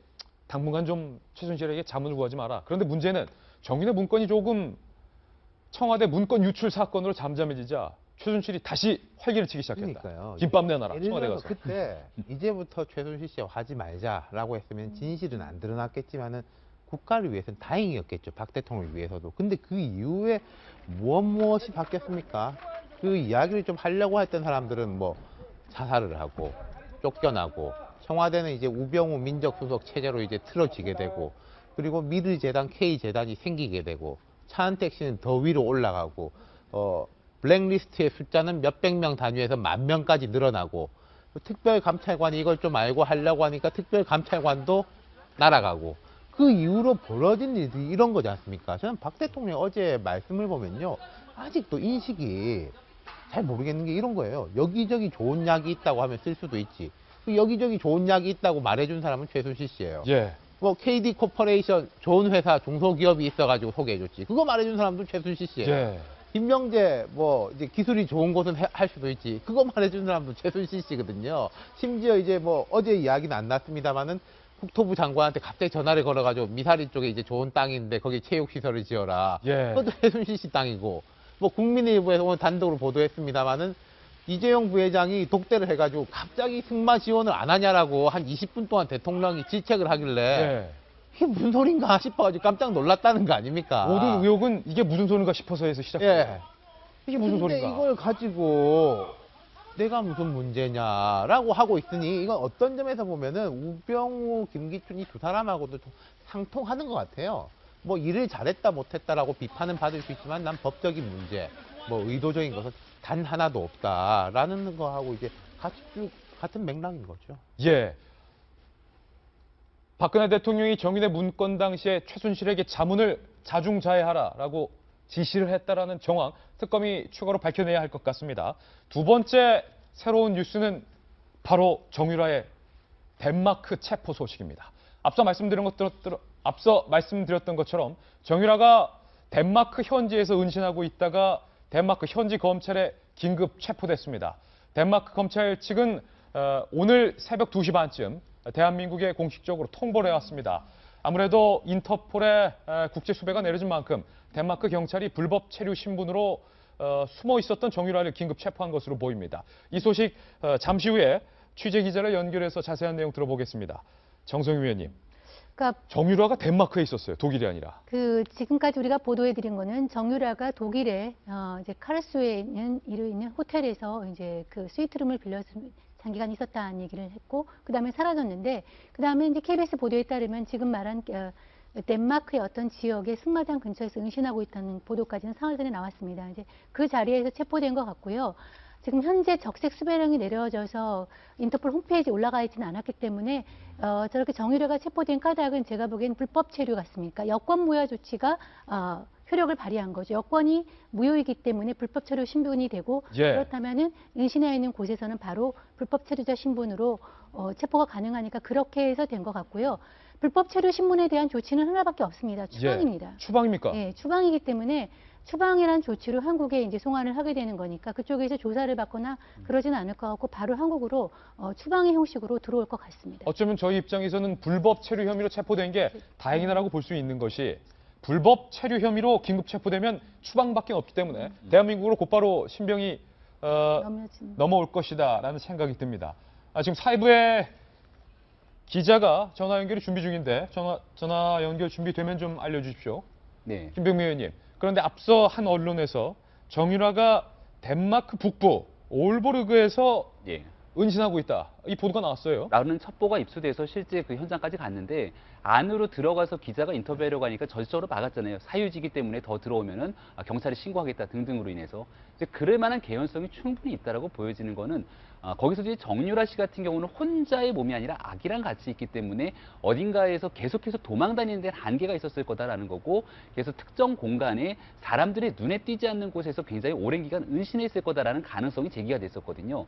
당분간 좀 최순실에게 자문을 구하지 마라. 그런데 문제는 정윤회 문건이 조금 청와대 문건 유출 사건으로 잠잠해지자 최순실이 다시 활기를 치기 시작했다. 그러니까요. 김밥 내놔라. 예를 청와대 들어서 가서. 그때 이제부터 최순실 씨와 하지 말자라고 했으면 진실은 안 드러났겠지만은 국가를 위해서는 다행이었겠죠. 박 대통령을 위해서도. 근데 그 이후에 무엇이 바뀌었습니까? 그 이야기를 좀 하려고 했던 사람들은 뭐 자살을 하고 쫓겨나고 청와대는 이제 우병우 민정수석 체제로 이제 틀어지게 되고 그리고 미르재단 K재단이 생기게 되고 차은택 씨는 더 위로 올라가고 블랙리스트의 숫자는 몇백 명 단위에서 10,000명까지 늘어나고 특별감찰관이 이걸 좀 알고 하려고 하니까 특별감찰관도 날아가고 그 이후로 벌어진 일들이 이런 거지 않습니까? 저는 박 대통령 어제 말씀을 보면요. 아직도 인식이 잘 모르겠는 게 이런 거예요. 여기저기 좋은 약이 있다고 하면 쓸 수도 있지. 그 여기저기 좋은 약이 있다고 말해준 사람은 최순실 씨예요. 예. 뭐 KD 코퍼레이션 좋은 회사 중소기업이 있어가지고 소개해줬지. 그거 말해준 사람도 최순실 씨예요. 예. 김명재 뭐 이제 기술이 좋은 곳은 할 수도 있지. 그거 말해준 사람도 최순실 씨거든요. 심지어 이제 뭐 어제 이야기는 안 났습니다만은 국토부 장관한테 갑자기 전화를 걸어가지고 미사리 쪽에 이제 좋은 땅인데 거기 체육시설을 지어라. 예. 그것도 최순실 씨 땅이고. 뭐 국민의힘에서 오늘 단독으로 보도했습니다만은 이재용 부회장이 독대를 해가지고 갑자기 승마 지원을 안 하냐라고 한 20분 동안 대통령이 질책을 하길래 예. 이게 무슨 소린가 싶어가지고 깜짝 놀랐다는 거 아닙니까? 모든 의혹은 이게 무슨 소린가 싶어서에서 시작돼요. 예. 이게 무슨 근데 소린가? 이걸 가지고 내가 무슨 문제냐라고 하고 있으니 이건 어떤 점에서 보면은 우병우, 김기춘 이 두 사람하고도 좀 상통하는 것 같아요. 뭐 일을 잘했다 못했다라고 비판은 받을 수 있지만 난 법적인 문제, 뭐 의도적인 것은 단 하나도 없다라는 거하고 이제 같은 맥락인 거죠. 예. 박근혜 대통령이 정윤회 문건 당시에 최순실에게 자문을 자중자애하라라고 지시를 했다라는 정황, 특검이 추가로 밝혀내야 할 것 같습니다. 두 번째 새로운 뉴스는 바로 정유라의 덴마크 체포 소식입니다. 앞서 말씀드린 앞서 말씀드렸던 것처럼 정유라가 덴마크 현지에서 은신하고 있다가 덴마크 현지 검찰에 긴급 체포됐습니다. 덴마크 검찰 측은 오늘 새벽 2시 반쯤 대한민국에 공식적으로 통보를 해왔습니다. 아무래도 인터폴의 국제 수배가 내려진 만큼 덴마크 경찰이 불법 체류 신분으로 숨어 있었던 정유라를 긴급 체포한 것으로 보입니다. 이 소식 잠시 후에 취재 기자를 연결해서 자세한 내용 들어보겠습니다. 정성유 위원님, 그러니까 정유라가 덴마크에 있었어요. 독일이 아니라. 지금까지 우리가 보도해드린 거는 정유라가 독일의 이제 카르스루에 있는 호텔에서 이제 그 스위트룸을 빌려서 장기간 있었다는 얘기를 했고, 그 다음에 사라졌는데, 그 다음에 이제 KBS 보도에 따르면 지금 말한 덴마크의 어떤 지역의 승마장 근처에서 은신하고 있다는 보도까지는 사흘 전에 나왔습니다. 이제 그 자리에서 체포된 것 같고요. 지금 현재 적색 수배령이 내려져서 인터폴 홈페이지에 올라가 있지는 않았기 때문에 저렇게 정유라가 체포된 까닭은 제가 보기엔 불법 체류 같습니까? 여권 무효 조치가 효력을 발휘한 거죠. 여권이 무효이기 때문에 불법 체류 신분이 되고 예. 그렇다면은 은신해 있는 곳에서는 바로 불법 체류자 신분으로 체포가 가능하니까 그렇게 해서 된 것 같고요. 불법 체류 신분에 대한 조치는 하나밖에 없습니다. 추방입니다. 예. 추방입니까? 예, 추방이기 때문에 추방이란 조치로 한국에 이제 송환을 하게 되는 거니까 그쪽에서 조사를 받거나 그러지는 않을 것 같고 바로 한국으로 추방의 형식으로 들어올 것 같습니다. 어쩌면 저희 입장에서는 불법 체류 혐의로 체포된 게 다행이다라고 볼 수 있는 것이 불법 체류 혐의로 긴급 체포되면 추방밖에 없기 때문에 대한민국으로 곧바로 신병이 넘어올 것이다라는 생각이 듭니다. 지금 사회부의 기자가 전화 연결이 준비 중인데 전화 연결 준비되면 좀 알려주십시오. 네. 김병민 의원님. 그런데 앞서 한 언론에서 정유라가 덴마크 북부 올보르그에서 예. 은신하고 있다. 이 보도가 나왔어요. 나오는 첩보가 입수돼서 실제 그 현장까지 갔는데 안으로 들어가서 기자가 인터뷰하려고 하니까 절적으로 막았잖아요. 사유지기 때문에 더 들어오면은 경찰에 신고하겠다 등등으로 인해서 이제 그럴 만한 개연성이 충분히 있다라고 보여지는 거는 거기서 이제 정유라 씨 같은 경우는 혼자의 몸이 아니라 아기랑 같이 있기 때문에 어딘가에서 계속해서 도망 다니는 데는 한계가 있었을 거다라는 거고 그래서 특정 공간에 사람들의 눈에 띄지 않는 곳에서 굉장히 오랜 기간 은신해 있을 거다라는 가능성이 제기가 됐었거든요.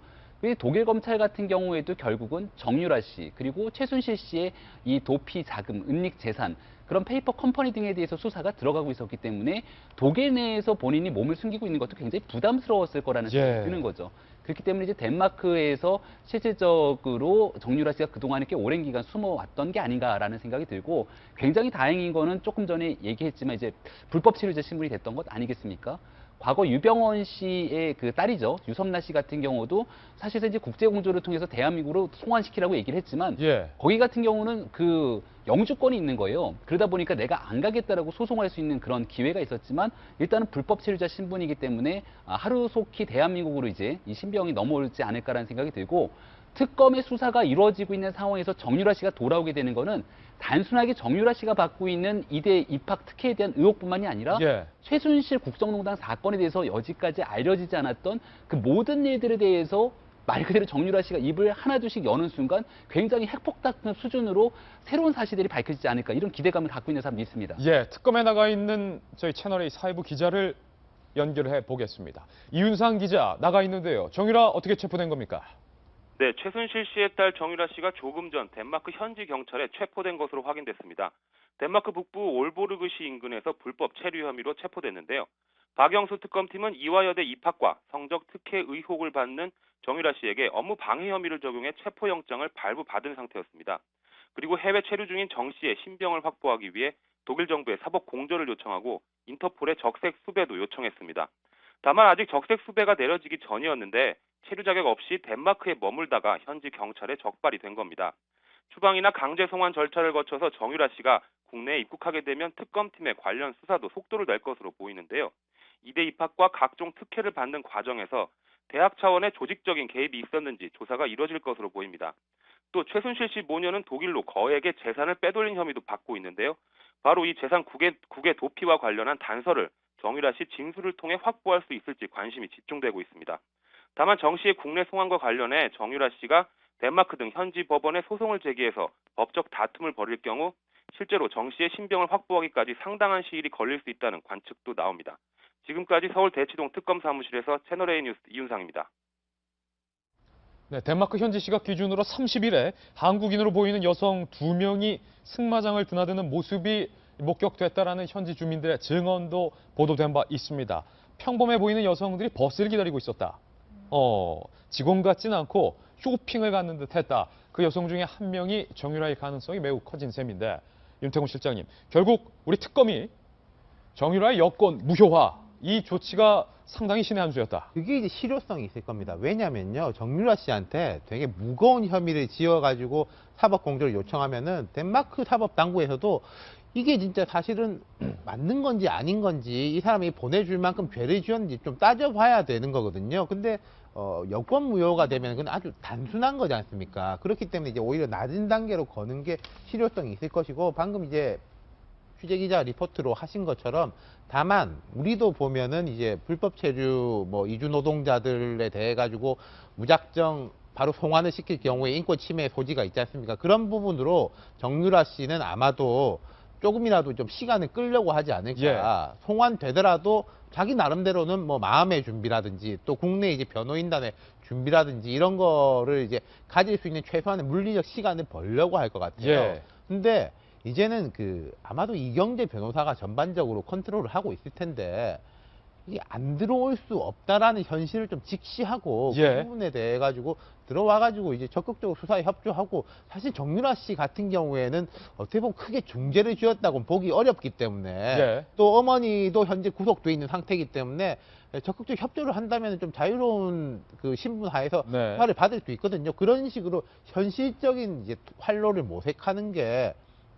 독일 검찰 같은 경우에도 결국은 정유라 씨 그리고 최순실 씨의 이 도피 자금, 은닉 재산 그런 페이퍼 컴퍼니 등에 대해서 수사가 들어가고 있었기 때문에 독일 내에서 본인이 몸을 숨기고 있는 것도 굉장히 부담스러웠을 거라는 생각이 드는 거죠. 그렇기 때문에 이제 덴마크에서 실질적으로 정유라 씨가 그동안에 꽤 오랜 기간 숨어왔던 게 아닌가라는 생각이 들고 굉장히 다행인 거는 조금 전에 얘기했지만 이제 불법 체류자 신분이 됐던 것 아니겠습니까? 과거 유병원 씨의 그 딸이죠. 유섬나 씨 같은 경우도 사실은 이제 국제공조를 통해서 대한민국으로 송환시키라고 얘기를 했지만 거기 같은 경우는 그 영주권이 있는 거예요. 그러다 보니까 내가 안 가겠다라고 소송할 수 있는 그런 기회가 있었지만 일단은 불법 체류자 신분이기 때문에 하루속히 대한민국으로 이제 이 신병이 넘어올지 않을까라는 생각이 들고 특검의 수사가 이루어지고 있는 상황에서 정유라 씨가 돌아오게 되는 거는 단순하게 정유라 씨가 받고 있는 이대 입학 특혜에 대한 의혹뿐만이 아니라 최순실 국정농단 사건에 대해서 여지까지 알려지지 않았던 그 모든 일들에 대해서 말 그대로 정유라 씨가 입을 하나둘씩 여는 순간 굉장히 핵폭탄 수준으로 새로운 사실들이 밝혀지지 않을까 이런 기대감을 갖고 있는 사람도 있습니다. 예, 특검에 나가 있는 저희 채널의 사회부 기자를 연결해 보겠습니다. 이윤상 기자 나가 있는데요. 정유라 어떻게 체포된 겁니까? 네, 최순실 씨의 딸 정유라 씨가 조금 전 덴마크 현지 경찰에 체포된 것으로 확인됐습니다. 덴마크 북부 올보르그시 인근에서 불법 체류 혐의로 체포됐는데요. 박영수 특검팀은 이화여대 입학과 성적 특혜 의혹을 받는 정유라 씨에게 업무 방해 혐의를 적용해 체포영장을 발부받은 상태였습니다. 그리고 해외 체류 중인 정 씨의 신병을 확보하기 위해 독일 정부에 사법 공조를 요청하고 인터폴에 적색 수배도 요청했습니다. 다만 아직 적색 수배가 내려지기 전이었는데 체류 자격 없이 덴마크에 머물다가 현지 경찰에 적발이 된 겁니다. 추방이나 강제 송환 절차를 거쳐서 정유라 씨가 국내에 입국하게 되면 특검팀의 관련 수사도 속도를 낼 것으로 보이는데요. 이대 입학과 각종 특혜를 받는 과정에서 대학 차원의 조직적인 개입이 있었는지 조사가 이뤄질 것으로 보입니다. 또 최순실 씨 모녀는 독일로 거액의 재산을 빼돌린 혐의도 받고 있는데요. 바로 이 재산 국외 도피와 관련한 단서를 정유라 씨 징수를 통해 확보할 수 있을지 관심이 집중되고 있습니다. 다만 정 씨의 국내 송환과 관련해 정유라 씨가 덴마크 등 현지 법원에 소송을 제기해서 법적 다툼을 벌일 경우 실제로 정 씨의 신병을 확보하기까지 상당한 시일이 걸릴 수 있다는 관측도 나옵니다. 지금까지 서울 대치동 특검 사무실에서 채널A 뉴스 이윤상입니다. 네, 덴마크 현지 시각 기준으로 30일에 한국인으로 보이는 여성 2명이 승마장을 드나드는 모습이 목격됐다라는 현지 주민들의 증언도 보도된 바 있습니다. 평범해 보이는 여성들이 버스를 기다리고 있었다. 직원 같지는 않고 쇼핑을 갔는 듯 했다. 그 여성 중에 한 명이 정유라일 가능성이 매우 커진 셈인데, 윤태곤 실장님, 결국 우리 특검이 정유라의 여권 무효화, 이 조치가 상당히 신의 한 수였다. 그게 이제 실효성이 있을 겁니다. 왜냐면요, 정유라 씨한테 되게 무거운 혐의를 지어가지고 사법 공조를 요청하면은 덴마크 사법 당국에서도 이게 진짜 사실은 맞는 건지 아닌 건지, 이 사람이 보내줄 만큼 죄를 지었는지 좀 따져봐야 되는 거거든요. 근데 여권 무효가 되면 그건 아주 단순한 거지 않습니까? 그렇기 때문에 이제 오히려 낮은 단계로 거는 게 실효성이 있을 것이고, 방금 이제 취재기자 리포트로 하신 것처럼, 다만 우리도 보면은 이제 불법 체류 뭐 이주 노동자들에 대해 가지고 무작정 바로 송환을 시킬 경우에 인권 침해 소지가 있지 않습니까? 그런 부분으로 정유라 씨는 아마도 조금이라도 좀 시간을 끌려고 하지 않을까. 송환되더라도 자기 나름대로는 뭐 마음의 준비라든지 또 국내 이제 변호인단의 준비라든지 이런 거를 이제 가질 수 있는 최소한의 물리적 시간을 벌려고 할 것 같아요. 근데 이제는 아마도 이경재 변호사가 전반적으로 컨트롤을 하고 있을 텐데, 이게 안 들어올 수 없다라는 현실을 좀 직시하고 그 부분에 대해 가지고 들어와 가지고 이제 적극적으로 수사에 협조하고, 사실 정유라 씨 같은 경우에는 어떻게 보면 크게 중죄를 지었다고 보기 어렵기 때문에 또 어머니도 현재 구속돼 있는 상태이기 때문에 적극적 협조를 한다면 좀 자유로운 그 신분 하에서 수사를 받을 수 있거든요. 그런 식으로 현실적인 이제 활로를 모색하는 게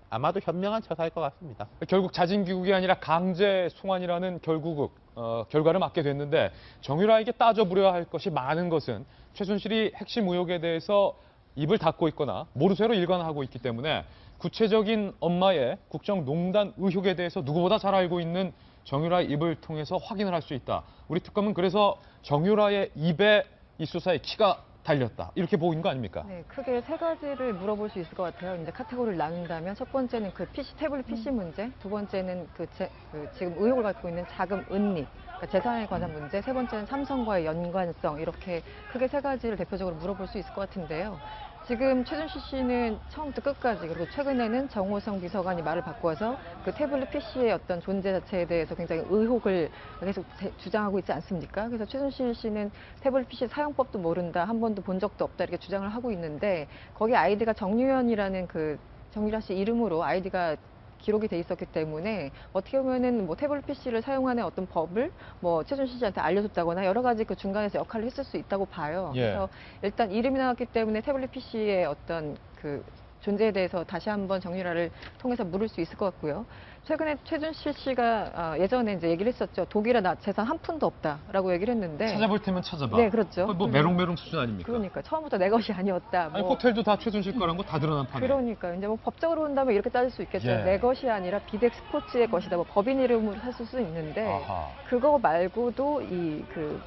아마도 현명한 처사일 것 같습니다. 결국 자진귀국이 아니라 강제 송환이라는 결과를 맞게 됐는데, 정유라에게 따져보려야 할 것이 많은 것은 최순실이 핵심 의혹에 대해서 입을 닫고 있거나 모르쇠로 일관하고 있기 때문에 구체적인 엄마의 국정농단 의혹에 대해서 누구보다 잘 알고 있는 정유라의 입을 통해서 확인을 할 수 있다. 우리 특검은 그래서 정유라의 입에 이 수사의 키가 달렸다, 이렇게 보이는 거 아닙니까? 네, 크게 세 가지를 물어볼 수 있을 것 같아요. 이제 카테고리를 나눈다면, 첫 번째는 그 태블릿 PC 문제, 두 번째는 지금 의혹을 갖고 있는 자금 은닉, 그러니까 재산에 관한 문제, 세 번째는 삼성과의 연관성, 이렇게 크게 세 가지를 대표적으로 물어볼 수 있을 것 같은데요. 지금 최순실 씨는 처음부터 끝까지, 그리고 최근에는 정호성 비서관이 말을 바꿔서 그 태블릿 PC의 어떤 존재 자체에 대해서 굉장히 의혹을 계속 주장하고 있지 않습니까? 그래서 최순실 씨는 태블릿 PC 사용법도 모른다, 한 번도 본 적도 없다, 이렇게 주장을 하고 있는데, 거기 아이디가 정유현이라는 그 정유라 씨 이름으로 아이디가 기록이 돼 있었기 때문에 어떻게 보면은 뭐 태블릿 PC를 사용하는 어떤 법을 뭐 최순실 씨한테 알려줬다거나 여러 가지 그 중간에서 역할을 했을 수 있다고 봐요. 그래서 일단 이름이 나왔기 때문에 태블릿 PC의 어떤 그 존재에 대해서 다시 한번 정유라를 통해서 물을 수 있을 것 같고요. 최근에 최순실 씨가 예전에 이제 얘기를 했었죠. 독일에 나 재산 한 푼도 없다라고 얘기를 했는데, 찾아볼 테면 찾아봐. 네, 그렇죠. 뭐 메롱메롱 수준 아닙니까? 그러니까 처음부터 내 것이 아니었다. 아니, 호텔도 다 최순실 거란 거 다 드러난 판에. 그러니까 이제 뭐 법적으로 본다면 이렇게 따질 수 있겠죠. 내 것이 아니라 비덱 스포츠의 것이다. 뭐 법인 이름으로 했을 수 있는데, 그거 말고도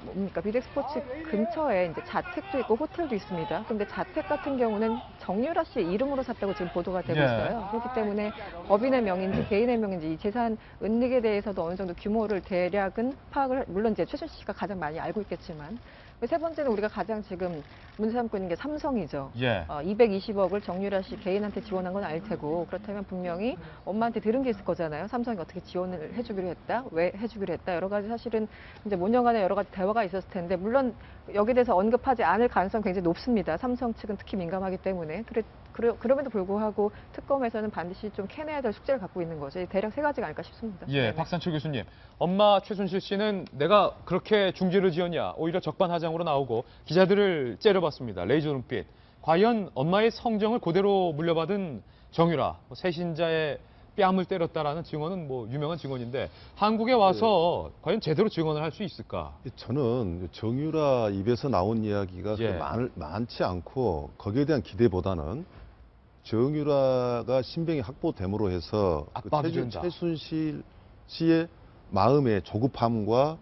뭡니까, 비덱 스포츠 근처에 이제 자택도 있고 호텔도 있습니다. 근데 자택 같은 경우는 정유라 씨의 이름으로 샀다고 지금 보도가 되고 있어요. 그렇기 때문에 법인의 명인지 개인의 명인지 이 재산 은닉에 대해서도 어느 정도 규모를 대략은 파악을, 물론 이제 최순실 씨가 가장 많이 알고 있겠지만, 세 번째는 우리가 가장 지금 문제 삼고 있는 게 삼성이죠. 220억을 정유라 씨 개인한테 지원한 건 아닐 테고, 그렇다면 분명히 엄마한테 들은 게 있을 거잖아요. 삼성이 어떻게 지원을 해주기로 했다, 왜 해주기로 했다, 여러 가지 사실은 이제 몇 년간의 여러 가지 대화가 있었을 텐데, 물론 여기에 대해서 언급하지 않을 가능성이 굉장히 높습니다. 삼성 측은 특히 민감하기 때문에. 그럼에도 불구하고 특검에서는 반드시 좀 캐내야 될 숙제를 갖고 있는 거죠. 대략 세 가지가 아닐까 싶습니다. 박상철 교수님, 엄마 최순실 씨는 내가 그렇게 중죄를 지었냐, 오히려 적반하장으로 나오고 기자들을 째려봤습니다. 레이저 눈빛. 과연 엄마의 성정을 그대로 물려받은 정유라, 세신자의 뺨을 때렸다라는 증언은 뭐 유명한 증언인데, 한국에 와서 과연 제대로 증언을 할 수 있을까? 저는 정유라 입에서 나온 이야기가 많지 않고, 거기에 대한 기대보다는 정유라가 신병이 확보됨으로 해서 최순실 씨의 마음의 조급함과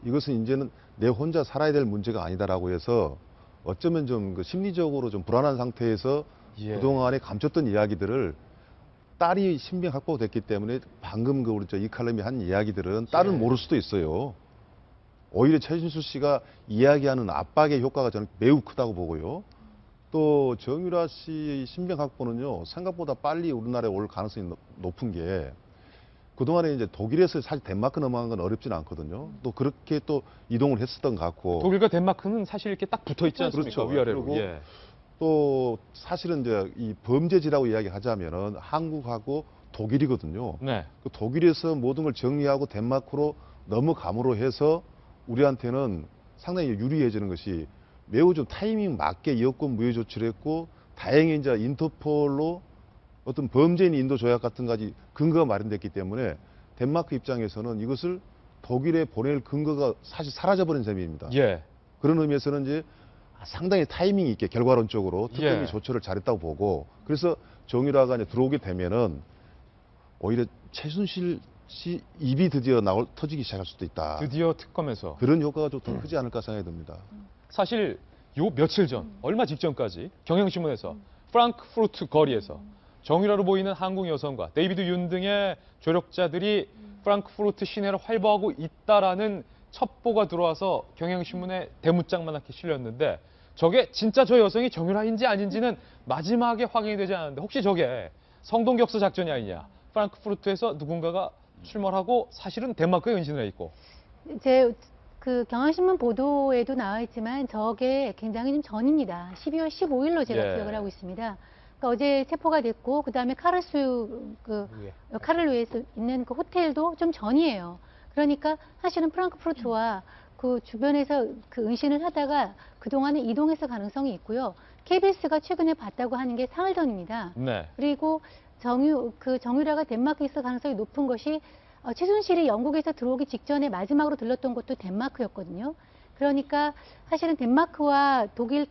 이것은 이제는 내 혼자 살아야 될 문제가 아니다라고 해서 어쩌면 좀 심리적으로 좀 불안한 상태에서 그동안에 감췄던 이야기들을, 딸이 신병 확보됐기 때문에 방금 우리 이 칼럼이 한 이야기들은 딸은 모를 수도 있어요. 오히려 최순실 씨가 이야기하는 압박의 효과가 저는 매우 크다고 보고요. 또 정유라 씨 신병 확보는요, 생각보다 빨리 우리나라에 올 가능성이 높은 게, 그동안에 이제 독일에서 사실 덴마크 넘어간 건 어렵지는 않거든요. 또 그렇게 또 이동을 했었던 것 같고. 독일과 덴마크는 사실 이렇게 딱 붙어 있지 않습니까? 그렇죠. 위아래로. 그리고 예. 또 사실은 이제 이 범죄지라고 이야기하자면은 한국하고 독일이거든요. 네. 그 독일에서 모든 걸 정리하고 덴마크로 넘어감으로 해서 우리한테는 상당히 유리해지는 것이, 매우 좀 타이밍 맞게 여권 무효 조치를 했고, 다행히 이제 인터폴로 어떤 범죄인 인도 조약 같은 가지 근거가 마련됐기 때문에 덴마크 입장에서는 이것을 독일에 보낼 근거가 사실 사라져버린 셈입니다. 예. 그런 의미에서는 이제 상당히 타이밍 있게 결과론적으로 특검이 예. 조처를 잘했다고 보고, 그래서 정유라가 이제 들어오게 되면은 오히려 최순실 씨 입이 드디어 터지기 시작할 수도 있다. 드디어 특검에서. 그런 효과가 좀 더 크지 않을까 생각이 듭니다. 사실 요 며칠 전, 얼마 직전까지 경향신문에서 프랑크푸르트 거리에서 정유라로 보이는 한국 여성과 데이비드 윤 등의 조력자들이 프랑크푸르트 시내를 활보하고 있다라는 첩보가 들어와서 경향신문에 대문짝만하게 실렸는데, 저게 진짜 저 여성이 정유라인지 아닌지는 마지막에 확인이 되지 않았는데, 혹시 저게 성동격서 작전이 아니냐, 프랑크푸르트에서 누군가가 출몰하고 사실은 덴마크에 은신을 해 있고. 제 그 경향신문 보도에도 나와 있지만 저게 굉장히 좀 전입니다. 12월 15일로 제가 예. 기억을 하고 있습니다. 그러니까 어제 체포가 됐고, 그 다음에 카를루에서 있는 그 호텔도 좀 전이에요. 그러니까 사실은 프랑크푸르트와 그 주변에서 그 은신을 하다가 그동안에 이동했을 가능성이 있고요. KBS가 최근에 봤다고 하는 게 사흘 전입니다. 네. 그리고 정유라가 덴마크에 있을 가능성이 높은 것이, 최순실이 영국에서 들어오기 직전에 마지막으로 들렀던 곳도 덴마크였거든요. 그러니까 사실은 덴마크와 독일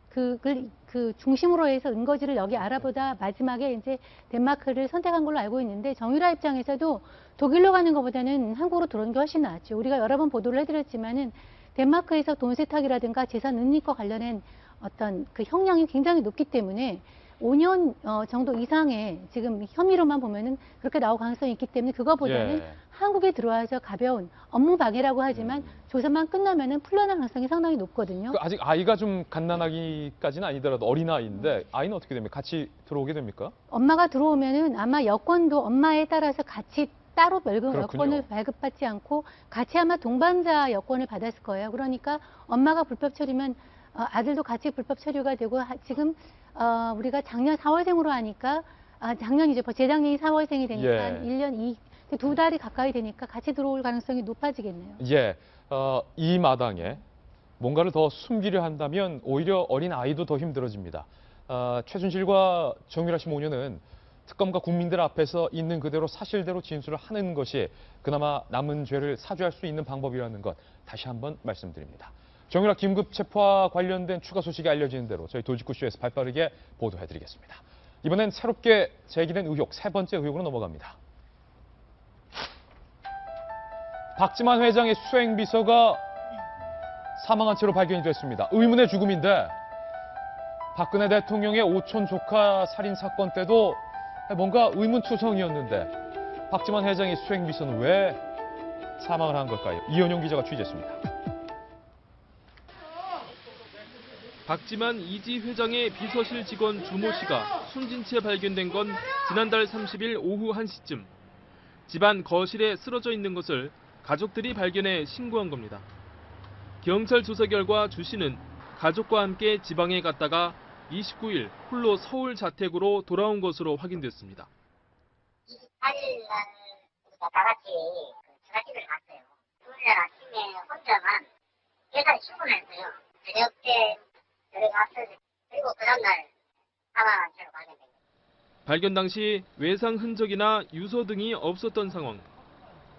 그 중심으로 해서 은거지를 여기 알아보다 마지막에 이제 덴마크를 선택한 걸로 알고 있는데, 정유라 입장에서도 독일로 가는 것보다는 한국으로 들어오는 게 훨씬 낫죠. 우리가 여러 번 보도를 해드렸지만은 덴마크에서 돈 세탁이라든가 재산 은닉과 관련된 어떤 그 형량이 굉장히 높기 때문에 5년 정도 이상의 지금 혐의로만 보면은 그렇게 나올 가능성이 있기 때문에, 그거보다는 예. 한국에 들어와서 가벼운 업무 방해라고 하지만 조사만 끝나면은 풀려날 가능성이 상당히 높거든요. 그 아직 아이가 좀 갓난아기까지는 아니더라도 어린아이인데, 아이는 어떻게 됩니까? 같이 들어오게 됩니까? 엄마가 들어오면은 아마 여권도 엄마에 따라서 같이 따로 별금 그렇군요. 여권을 발급받지 않고 같이 아마 동반자 여권을 받았을 거예요. 그러니까 엄마가 불법 처리면 아들도 같이 불법 처리가 되고, 지금 우리가 작년 4월생으로 하니까, 작년이죠. 재작년이 4월생이 되니까 예. 한 1년 2달이 가까이 되니까 같이 들어올 가능성이 높아지겠네요. 예. 이 마당에 뭔가를 더 숨기려 한다면 오히려 어린 아이도 더 힘들어집니다. 최순실과 정유라 씨 모녀는 특검과 국민들 앞에서 있는 그대로 사실대로 진술을 하는 것이 그나마 남은 죄를 사죄할 수 있는 방법이라는 것 다시 한번 말씀드립니다. 정유라 긴급 체포와 관련된 추가 소식이 알려지는 대로 저희 도지구쇼에서 발빠르게 보도해드리겠습니다. 이번엔 새롭게 제기된 의혹, 세 번째 의혹으로 넘어갑니다. 박지만 회장의 수행비서가 사망한 채로 발견이 됐습니다. 의문의 죽음인데, 박근혜 대통령의 오촌 조카 살인 사건 때도 뭔가 의문투성이었는데, 박지만 회장의 수행비서는 왜 사망을 한 걸까요? 이현용 기자가 취재했습니다. 박지만 이지 회장의 비서실 직원 주모 씨가 숨진 채 발견된 건 지난달 30일 오후 1시쯤. 집안 거실에 쓰러져 있는 것을 가족들이 발견해 신고한 겁니다. 경찰 조사 결과 주 씨는 가족과 함께 지방에 갔다가 29일 홀로 서울 자택으로 돌아온 것으로 확인됐습니다. 28일 날 우리가 다 같이 처갓집을 갔어요. 토요일날 아침에 혼자만 회사에 출근했어요. 저녁 때 들어갔어요. 그리고 그 다음날 사망한 채로 발견된 거예요. 발견 당시 외상 흔적이나 유서 등이 없었던 상황.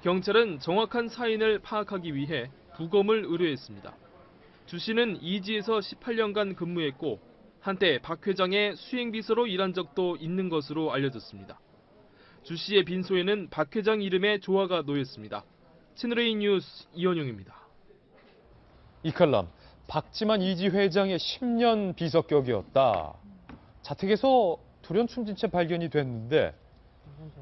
경찰은 정확한 사인을 파악하기 위해 부검을 의뢰했습니다. 주 씨는 이지에서 18년간 근무했고 한때 박 회장의 수행비서로 일한 적도 있는 것으로 알려졌습니다. 주 씨의 빈소에는 박 회장 이름의 조화가 놓였습니다. 채널A 뉴스 이현용입니다. 이 칼럼, 박지만 이지 회장의 10년 비서격이었다. 자택에서 돌연 숨진 채 발견이 됐는데,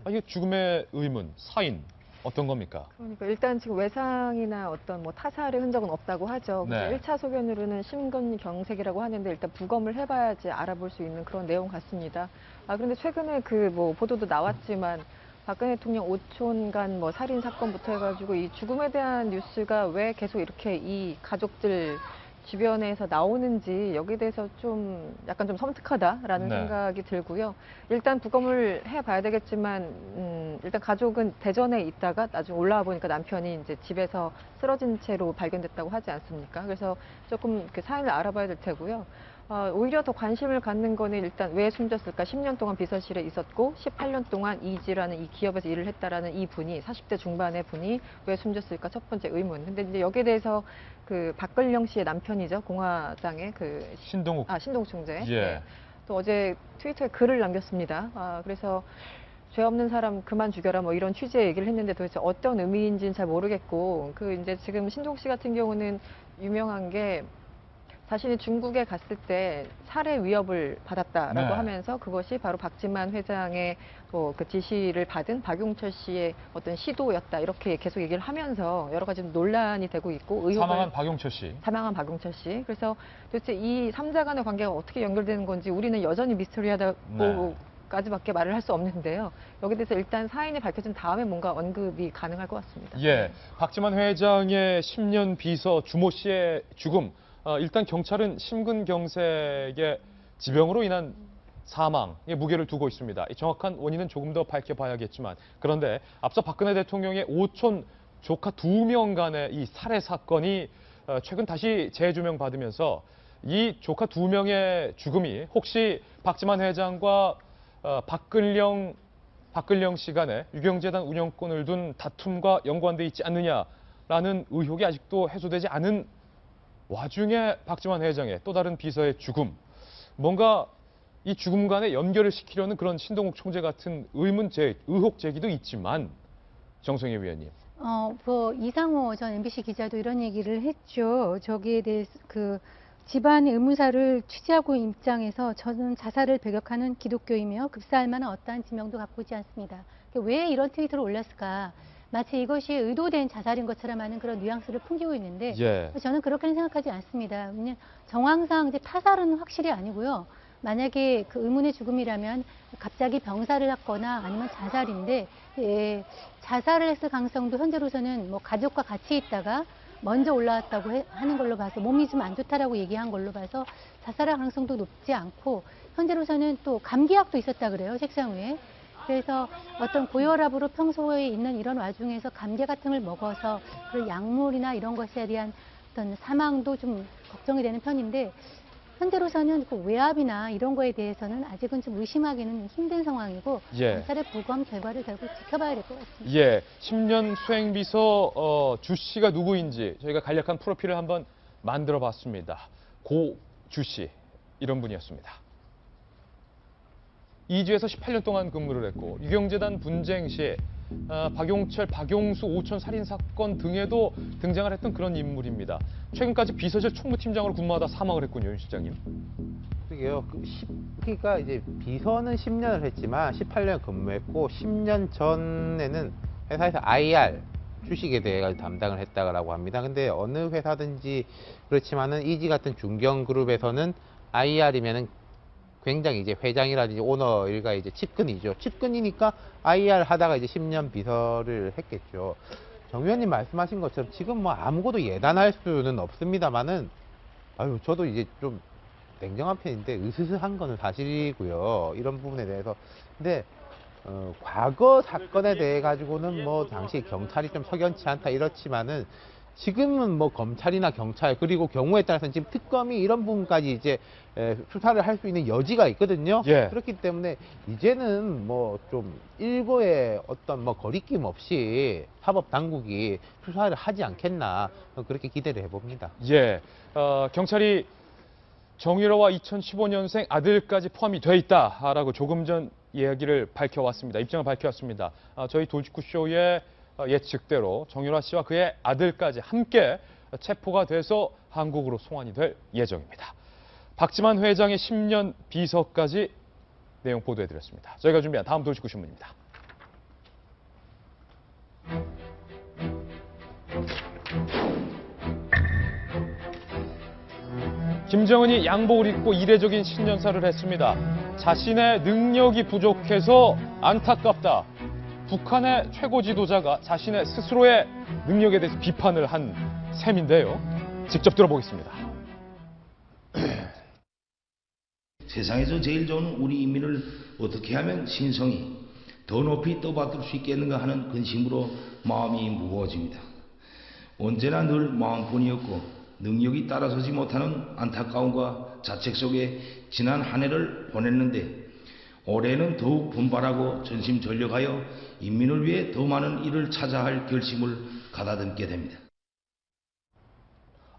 이게 죽음의 의문, 사인, 어떤 겁니까? 그러니까 일단 지금 외상이나 어떤 뭐 타살의 흔적은 없다고 하죠. 그래서 네. 1차 소견으로는 심근경색이라고 하는데 일단 부검을 해봐야지 알아볼 수 있는 그런 내용 같습니다. 그런데 최근에 그 뭐 보도도 나왔지만 박근혜 대통령 오촌간 뭐 살인 사건부터 해가지고 이 죽음에 대한 뉴스가 왜 계속 이렇게 이 가족들 주변에서 나오는지 여기에 대해서 좀 약간 좀 섬뜩하다라는 네. 생각이 들고요. 일단 부검을 해봐야 되겠지만 일단 가족은 대전에 있다가 나중에 올라와 보니까 남편이 이제 집에서 쓰러진 채로 발견됐다고 하지 않습니까? 그래서 조금 그 사연을 알아봐야 될 테고요. 오히려 더 관심을 갖는 거는 일단 왜 숨졌을까? 10년 동안 비서실에 있었고 18년 동안 이지라는 이 기업에서 일을 했다라는 이 분이 40대 중반의 분이 왜 숨졌을까? 첫 번째 의문. 근데 이제 여기에 대해서 그 박근령 씨의 남편이죠. 공화당의 그 신동욱. 신동욱 총재. 예. 네. 또 어제 트위터에 글을 남겼습니다. 그래서 죄 없는 사람 그만 죽여라 뭐 이런 취지의 얘기를 했는데 도대체 어떤 의미인지는 잘 모르겠고 그 이제 지금 신동욱 씨 같은 경우는 유명한 게 자신이 중국에 갔을 때 살해 위협을 받았다라고 네. 하면서 그것이 바로 박지만 회장의 그 지시를 받은 박용철 씨의 어떤 시도였다 이렇게 계속 얘기를 하면서 여러 가지 논란이 되고 있고 의혹을 사망한 박용철 씨. 사망한 박용철 씨. 그래서 도대체 이 3자 간의 관계가 어떻게 연결되는 건지 우리는 여전히 미스터리하다고 네. 까지밖에 말을 할 수 없는데요. 여기에 대해서 일단 사인이 밝혀진 다음에 뭔가 언급이 가능할 것 같습니다. 예. 박지만 회장의 10년 비서 주모 씨의 죽음. 일단 경찰은 심근경색의 지병으로 인한 사망에 무게를 두고 있습니다. 이 정확한 원인은 조금 더 밝혀봐야겠지만 그런데 앞서 박근혜 대통령의 오촌 조카 2명 간의 이 살해 사건이 최근 다시 재조명받으면서 이 조카 2명의 죽음이 혹시 박지만 회장과 박근령 씨 간의 유경재단 운영권을 둔 다툼과 연관돼 있지 않느냐라는 의혹이 아직도 해소되지 않은 와중에 박지만 회장의 또 다른 비서의 죽음, 뭔가 이 죽음 간에 연결을 시키려는 그런 신동욱 총재 같은 의혹 제기도 있지만 정성희 위원님. 이상호 전 MBC 기자도 이런 얘기를 했죠. 저기에 대해서 그 집안 의무사를 취재하고 입장에서 저는 자살을 배격하는 기독교이며 급사할 만한 어떠한 지명도 갖고 있지 않습니다. 왜 이런 트위터를 올렸을까? 마치 이것이 의도된 자살인 것처럼 하는 그런 뉘앙스를 풍기고 있는데 예. 저는 그렇게는 생각하지 않습니다. 그냥 정황상 이제 타살은 확실히 아니고요. 만약에 그 의문의 죽음이라면 갑자기 병사를 했거나 아니면 자살인데 자살을 했을 가능성도 현재로서는 뭐 가족과 같이 있다가 먼저 올라왔다고 하는 걸로 봐서 몸이 좀 안 좋다라고 얘기한 걸로 봐서 자살할 가능성도 높지 않고 현재로서는 또 감기약도 있었다 그래요. 책상 위에. 그래서 어떤 고혈압으로 평소에 있는 이런 와중에서 감기 같은 걸 먹어서 그런 약물이나 이런 것에 대한 어떤 사망도 좀 걱정이 되는 편인데 현재로서는 그 외압이나 이런 거에 대해서는 아직은 좀 의심하기는 힘든 상황이고 예. 경찰의 부검 결과를 결국 지켜봐야 될 것 같습니다. 예, 10년 수행비서 주 씨가 누구인지 저희가 간략한 프로필을 한번 만들어봤습니다. 고 주 씨, 이런 분이었습니다. 이지에서 18년 동안 근무를 했고 유경재단 분쟁 시 박용철, 박용수 오촌 살인 사건 등에도 등장을 했던 그런 인물입니다. 최근까지 비서실 총무팀장으로 근무하다 사망을 했군요, 윤 실장님. 그게요. 그러니까 이제 비서는 10년을 했지만 18년 근무했고 10년 전에는 회사에서 IR 주식에 대해 담당을 했다고 합니다. 근데 어느 회사든지 그렇지만은 이지 같은 중견 그룹에서는 IR이면은 굉장히 이제 회장이라든지 오너 일가 이제 측근이죠. 측근이니까 IR 하다가 이제 10년 비서를 했겠죠. 정 의원님 말씀하신 것처럼 지금 뭐 아무것도 예단할 수는 없습니다만은 저도 이제 좀 냉정한 편인데 으스스한 거는 사실이고요. 이런 부분에 대해서. 근데 과거 사건에 대해 가지고는 뭐 당시 경찰이 좀 석연치 않다 이렇지만은 지금은 뭐 검찰이나 경찰 그리고 경우에 따라서는 지금 특검이 이런 부분까지 이제 수사를 할 수 있는 여지가 있거든요. 예. 그렇기 때문에 이제는 뭐 좀 일고의 어떤 뭐 거리낌 없이 사법 당국이 수사를 하지 않겠나 그렇게 기대를 해봅니다. 예, 경찰이 정유라와 2015년생 아들까지 포함이 돼 있다라고 조금 전 이야기를 밝혀왔습니다. 입장을 밝혀왔습니다. 저희 돌직구쇼의 예측대로 정유라 씨와 그의 아들까지 함께 체포가 돼서 한국으로 송환이 될 예정입니다. 박지만 회장의 10년 비서까지 내용 보도해드렸습니다. 저희가 준비한 다음 돌직구 신문입니다. 김정은이 양복을 입고 이례적인 신년사를 했습니다. 자신의 능력이 부족해서 안타깝다. 북한의 최고 지도자가 자신의 스스로의 능력에 대해서 비판을 한 셈인데요. 직접 들어보겠습니다. 세상에서 제일 좋은 우리 인민을 어떻게 하면 신성히 더 높이 떠받들 수 있겠는가 하는 근심으로 마음이 무거워집니다. 언제나 늘 마음뿐이었고 능력이 따라서지 못하는 안타까움과 자책 속에 지난 한 해를 보냈는데 올해는 더욱 분발하고 전심전력하여 인민을 위해 더 많은 일을 찾아 할 결심을 가다듬게 됩니다.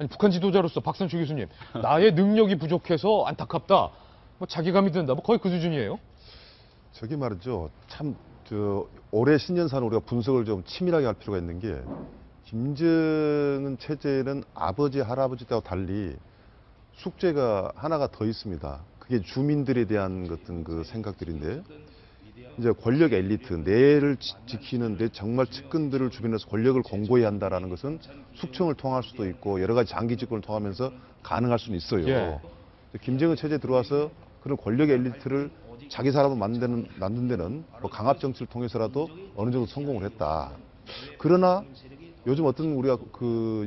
아니, 북한 지도자로서 박선초 교수님, 나의 능력이 부족해서 안타깝다. 뭐 자괴감이 든다. 뭐 거의 그 수준이에요. 저기 말이죠. 참 올해 신년사는 우리가 분석을 좀 치밀하게 할 필요가 있는 게 김정은 체제는 아버지, 할아버지 때와 달리 숙제가 하나가 더 있습니다. 그게 주민들에 대한 어떤 그 생각들인데 이제 권력 엘리트, 내를 지키는 내 정말 측근들을 주변에서 권력을 공고히 한다라는 것은 숙청을 통할 수도 있고 여러 가지 장기 집권을 통하면서 가능할 수는 있어요. 예. 김정은 체제에 들어와서 그런 권력 엘리트를 자기 사람을 만든 데는 뭐 강압 정치를 통해서라도 어느 정도 성공을 했다. 그러나 요즘 어떤 우리가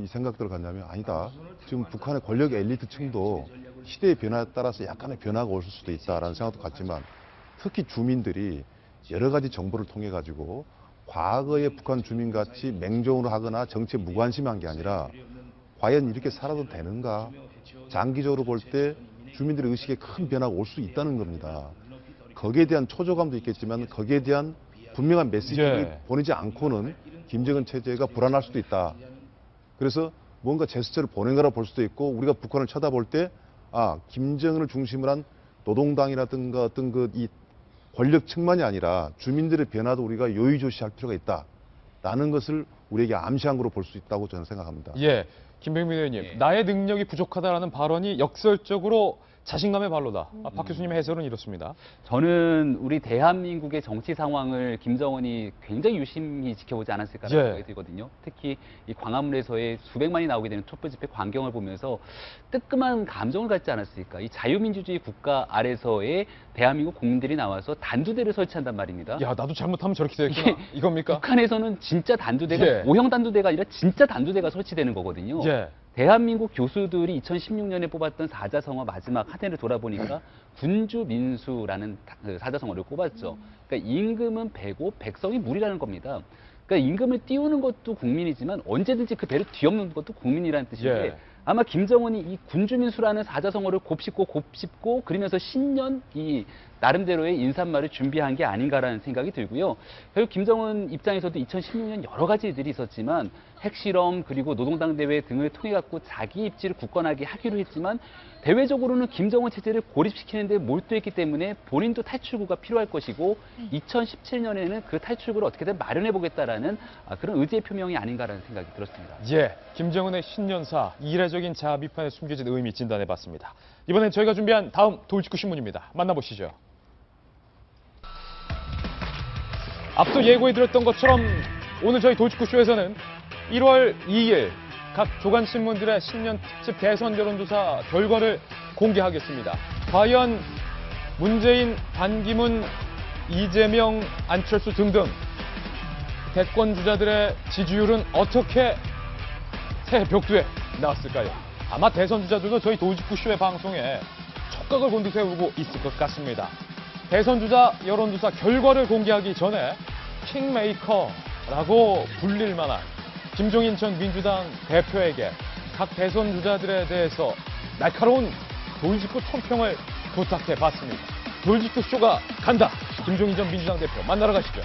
이 생각들을 갖냐면 아니다. 지금 북한의 권력 엘리트층도 시대의 변화에 따라서 약간의 변화가 올 수도 있다라는 생각도 갖지만 특히 주민들이 여러 가지 정보를 통해 가지고 과거의 북한 주민같이 맹종으로 하거나 정치에 무관심한 게 아니라 과연 이렇게 살아도 되는가? 장기적으로 볼 때 주민들의 의식에 큰 변화가 올 수 있다는 겁니다. 거기에 대한 초조감도 있겠지만 거기에 대한 분명한 메시지를 보내지 않고는 김정은 체제가 불안할 수도 있다. 그래서 뭔가 제스처를 보낸 거라 볼 수도 있고 우리가 북한을 쳐다볼 때 김정은을 중심으로 한 노동당이라든가 어떤 이 권력층만이 아니라 주민들의 변화도 우리가 요의조시할 필요가 있다라는 것을 우리에게 암시한 거로 볼 수 있다고 저는 생각합니다. 예, 김병민 의원님, 나의 능력이 부족하다라는 발언이 역설적으로 자신감의 발로다. 박 교수님의 해설은 이렇습니다. 저는 우리 대한민국의 정치 상황을 김정은이 굉장히 유심히 지켜보지 않았을까라는 생각이 들거든요. 특히 이 광화문에서의 수백만이 나오게 되는 촛불 집회 광경을 보면서 뜨끔한 감정을 갖지 않았을까. 이 자유민주주의 국가 아래서의 대한민국 국민들이 나와서 단두대를 설치한단 말입니다. 야, 나도 잘못하면 저렇게 되겠구나. 이겁니까? 북한에서는 진짜 단두대가 모형 단두대가 아니라 진짜 단두대가 설치되는 거거든요. 대한민국 교수들이 2016년에 뽑았던 사자성어 마지막 한 해를 돌아보니까 군주민수라는 사자성어를 꼽았죠. 그러니까 임금은 배고 백성이 물이라는 겁니다. 그러니까 임금을 띄우는 것도 국민이지만 언제든지 그 배를 뒤엎는 것도 국민이라는 뜻인데 아마 김정은이 이 군주민수라는 사자성어를 곱씹고 그러면서 신년 이 나름대로의 인사말을 준비한 게 아닌가라는 생각이 들고요. 결국 김정은 입장에서도 2016년 여러 가지 일들이 있었지만 핵실험 그리고 노동당 대회 등을 통해 갖고 자기 입지를 굳건하게 하기로 했지만 대외적으로는 김정은 체제를 고립시키는 데 몰두했기 때문에 본인도 탈출구가 필요할 것이고 2017년에는 그 탈출구를 어떻게든 마련해 보겠다라는 그런 의지의 표명이 아닌가라는 생각이 들었습니다. 예, 김정은의 신년사 이례적인 자아 비판에 숨겨진 의미 진단해봤습니다. 이번엔 저희가 준비한 다음 돌직구 신문입니다. 만나보시죠. 앞서 예고해드렸던 것처럼 오늘 저희 돌직구쇼에서는 1월 2일 각 조간신문들의 신년 특집 대선 여론조사 결과를 공개하겠습니다. 과연 문재인, 반기문, 이재명, 안철수 등등 대권 주자들의 지지율은 어떻게 새해 벽두에 나왔을까요? 아마 대선 주자들도 저희 돌직구쇼의 방송에 촉각을 곤두세우고 있을 것 같습니다. 대선 주자 여론조사 결과를 공개하기 전에 킹메이커라고 불릴 만한 김종인 전 민주당 대표에게 각 대선 주자들에 대해서 날카로운 돌직구 총평을 부탁해봤습니다. 돌직구쇼가 간다. 김종인 전 민주당 대표 만나러 가시죠.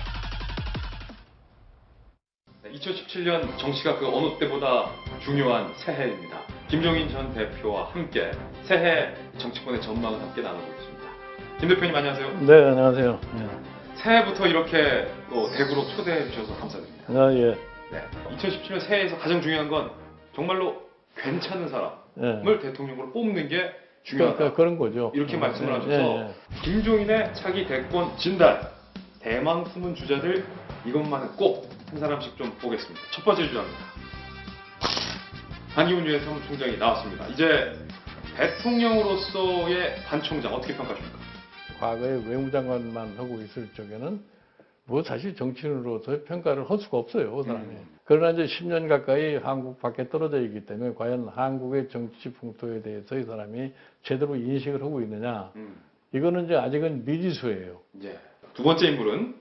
2017년 정치가 그 어느 때보다 중요한 새해입니다. 김종인 전 대표와 함께 새해 정치권의 전망을 함께 나눠보겠습니다. 김 대표님 안녕하세요. 네, 안녕하세요. 새해부터 이렇게 또 대구로 초대해 주셔서 감사드립니다. 예. 네, 2017년 새해에서 가장 중요한 건 정말로 괜찮은 사람을 대통령으로 뽑는 게 중요하다. 그런 거죠. 이렇게 말씀을 하셔서 김종인의 차기 대권 진단, 대망 숨은 주자들 이것만은 꼭 한 사람씩 좀 보겠습니다. 첫 번째 주자입니다. 반기문 유엔 사무총장이 나왔습니다. 이제 대통령으로서의 반 총장 어떻게 평가하십니까? 과거에 외무장관만 하고 있을 적에는 뭐 사실 정치인으로서 평가를 할 수가 없어요, 그 사람이. 그러나 이제 10년 가까이 한국 밖에 떨어져 있기 때문에 과연 한국의 정치 풍토에 대해서 이 사람이 제대로 인식을 하고 있느냐. 이거는 이제 아직은 미지수예요. 예. 두 번째 인물은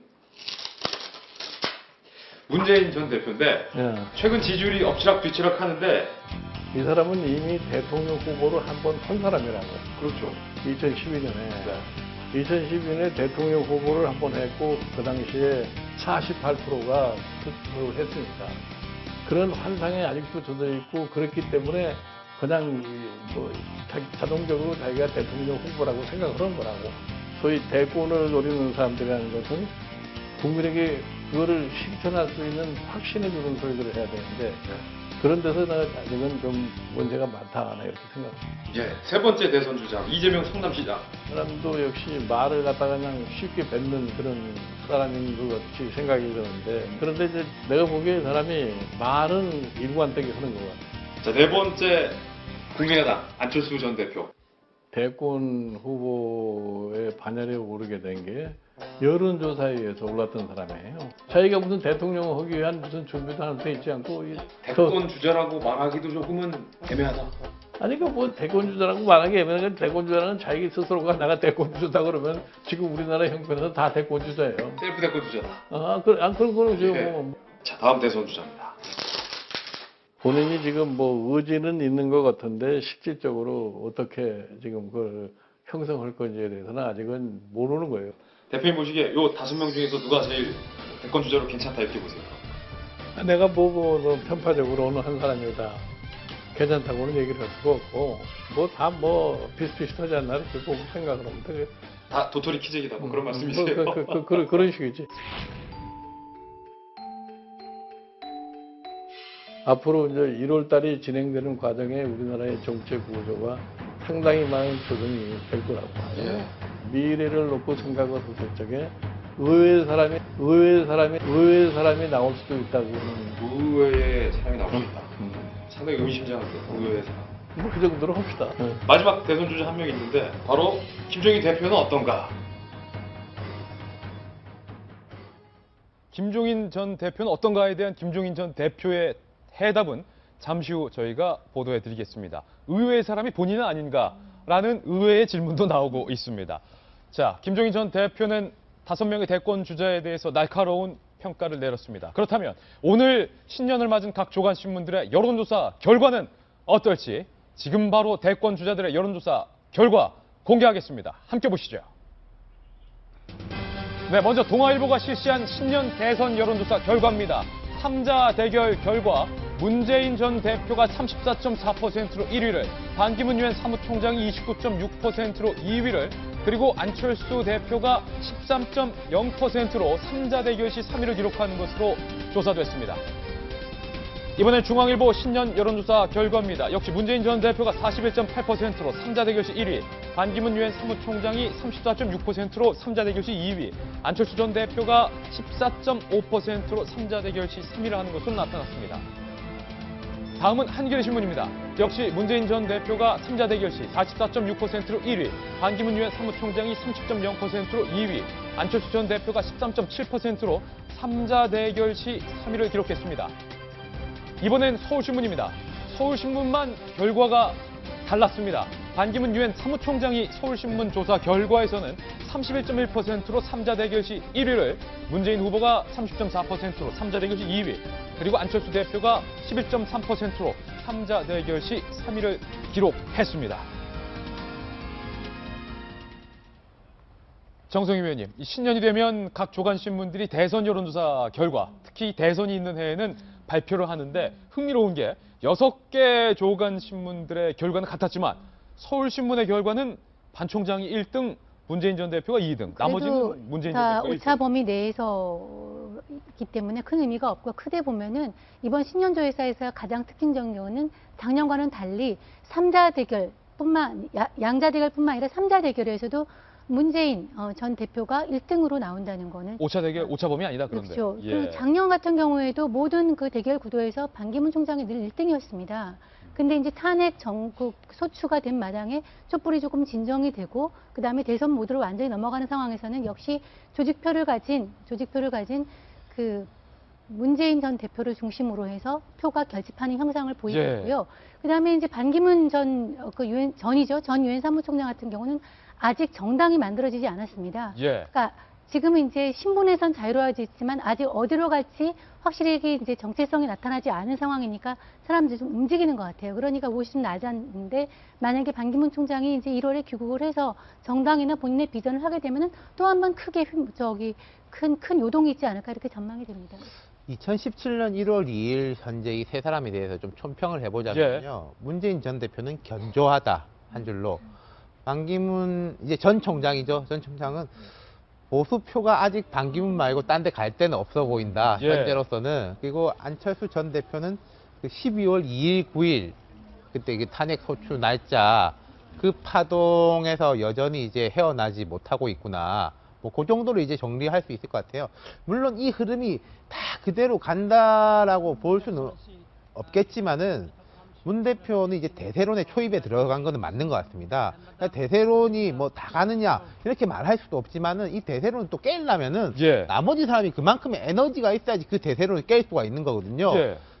문재인 전 대표인데 예. 최근 지지율이 엎치락뒤치락 하는데 이 사람은 이미 대통령 후보를 한 번 한 사람이라고. 그렇죠. 2012년에. 2012년에 대통령 후보를 한 번 했고 그 당시에 48%가 투표를 했으니까 그런 환상에 아직도 젖어 있고 그렇기 때문에 그냥 뭐 자동적으로 자기가 대통령 후보라고 생각하는 거라고. 소위 대권을 노리는 사람들이라는 것은 국민에게 그거를 실천할 수 있는 확신해 주는 소리들을 해야 되는데 그런 데서 내가 아직은 좀 문제가 많다 나 이렇게 생각합니다. 예. 세 번째 대선 주자 이재명 성남시장. 사람도 역시 말을 갖다가 그냥 쉽게 뱉는 그런 사람인 것 같이 생각이 드는데 그런데 이제 내가 보기에 사람이 말은 일관되게 하는 것 같아요. 자, 네 번째 국민의당 안철수 전 대표. 대권 후보의 반열에 오르게 된 게 여론조사에 의해서 올랐던 사람이에요. 자기가 무슨 대통령을 하기 위한 무슨 준비도 하나 돼 있지 않고 대권 주자라고 말하기도 조금은 애매하다. 아니 뭐 대권 주자라고 말하기 애매한 건 대권 주자는 자기 스스로가 내가 대권 주자다 그러면 지금 우리나라 형편에서 다 대권 주자예요. 셀프 대권 주자다. 그런 거죠. 예. 뭐. 자, 다음 대선 주자입니다. 본인이 지금 뭐 의지는 있는 것 같은데 실질적으로 어떻게 지금 그걸 형성할 건지에 대해서는 아직은 모르는 거예요. 대표님 보시기에 요 5명 중에서 누가 제일 대권 주자로 괜찮다 이렇게 보세요? 내가 보고는 편파적으로 어느 한 사람이 다 괜찮다고는 얘기를 할 수가 없고 뭐 다 뭐 비슷비슷하지 않나 이렇게 보고 생각을 하면 되게 다 도토리 키재기다 뭐 그런 말씀이세요? 그런 식이지. 앞으로 이제 1월 달이 진행되는 과정에 우리나라의 정책 구조가 상당히 많은 조정이 될 거라고 봐요. 미래를 놓고 생각을 했을 적에 의외의 사람이 나올 수도 있다고. 의외의 사람이 나올 수 있다. 상당히 의미심장한데 의외의 사람. 뭐 그 정도로 합시다. 마지막 대선 주자 한 명 있는데 바로 김종인 대표는 어떤가? 김종인 전 대표는 어떤가에 대한 김종인 전 대표의 해답은 잠시 후 저희가 보도해 드리겠습니다. 의외의 사람이 본인은 아닌가라는 의외의 질문도 나오고 있습니다. 자, 김종인 전 대표는 5명의 대권 주자에 대해서 날카로운 평가를 내렸습니다. 그렇다면 오늘 신년을 맞은 각 조간 신문들의 여론조사 결과는 어떨지 지금 바로 대권 주자들의 여론조사 결과 공개하겠습니다. 함께 보시죠. 네, 먼저 동아일보가 실시한 신년 대선 여론조사 결과입니다. 3자 대결 결과 문재인 전 대표가 34.4%로 1위를, 반기문 유엔 사무총장이 29.6%로 2위를, 그리고 안철수 대표가 13.0%로 3자 대결 시 3위를 기록하는 것으로 조사됐습니다. 이번엔 중앙일보 신년 여론조사 결과입니다. 역시 문재인 전 대표가 41.8%로 3자 대결 시 1위, 반기문 유엔 사무총장이 34.6%로 3자 대결 시 2위, 안철수 전 대표가 14.5%로 3자 대결 시 3위를 하는 것으로 나타났습니다. 다음은 한겨레신문입니다. 역시 문재인 전 대표가 3자 대결 시 44.6%로 1위, 반기문 유엔 사무총장이 30.0%로 2위, 안철수 전 대표가 13.7%로 3자 대결 시 3위를 기록했습니다. 이번엔 서울신문입니다. 서울신문만 결과가 달랐습니다. 반기문 유엔 사무총장이 서울신문 조사 결과에서는 31.1%로 3자 대결 시 1위를, 문재인 후보가 30.4%로 3자 대결 시 2위, 그리고 안철수 대표가 11.3%로 3자 대결 시 3위를 기록했습니다. 정성희 위원님, 신년이 되면 각 조간 신문들이 대선 여론조사 결과, 특히 대선이 있는 해에는 발표를 하는데 흥미로운 게 6개 조간 신문들의 결과는 같았지만 서울신문의 결과는 반 총장이 1등, 문재인 전 대표가 2등, 나머지는 문재인 전 대표가 1등. 오차 범위 내에서기 때문에 큰 의미가 없고, 크게 보면은 이번 신년조사에서 가장 특징적인 경우는 작년과는 달리 3자 대결뿐만, 양자 대결뿐만 아니라 3자 대결에서도 문재인 전 대표가 1등으로 나온다는 거는 오차 대결, 오차 범위 아니다 그런데. 그렇죠. 예. 그 작년 같은 경우에도 모든 그 대결 구도에서 반기문 총장이 늘 1등이었습니다. 근데 이제 탄핵 전국 소추가 된 마당에 촛불이 조금 진정이 되고 그다음에 대선 모드로 완전히 넘어가는 상황에서는 역시 조직표를 가진 그 문재인 전 대표를 중심으로 해서 표가 결집하는 형상을 보이고요. 그다음에 이제 반기문 전 유엔 사무총장 같은 경우는 아직 정당이 만들어지지 않았습니다. 그러니까 지금은 이제 신분에선 자유로워지지만 아직 어디로 갈지 확실히 이제 정체성이 나타나지 않은 상황이니까 사람들이 좀 움직이는 것 같아요. 그러니까 50 낮았는데 만약에 반기문 총장이 이제 1월에 귀국을 해서 정당이나 본인의 비전을 하게 되면은 또 한 번 크게 큰 요동이 있지 않을까 이렇게 전망이 됩니다. 2017년 1월 2일 현재 이 세 사람에 대해서 좀 총평을 해보자면요. 문재인 전 대표는 견조하다 한 줄로, 반기문 이제 전 총장이죠. 전 총장은 보수표가 아직 반기문 말고 딴 데 갈 데는 없어 보인다. 현재로서는. 그리고 안철수 전 대표는 그 12월 2일, 9일 그때 그 탄핵 소추 날짜 그 파동에서 여전히 이제 헤어나지 못하고 있구나. 뭐 그 정도로 이제 정리할 수 있을 것 같아요. 물론 이 흐름이 다 그대로 간다라고 볼 수는 없겠지만은 문 대표는 이제 대세론의 초입에 들어간 거는 맞는 것 같습니다. 그러니까 대세론이 뭐 다 가느냐 이렇게 말할 수도 없지만은 이 대세론을 또 깨려면은 나머지 사람이 그만큼의 에너지가 있어야지 그 대세론을 깰 수가 있는 거거든요.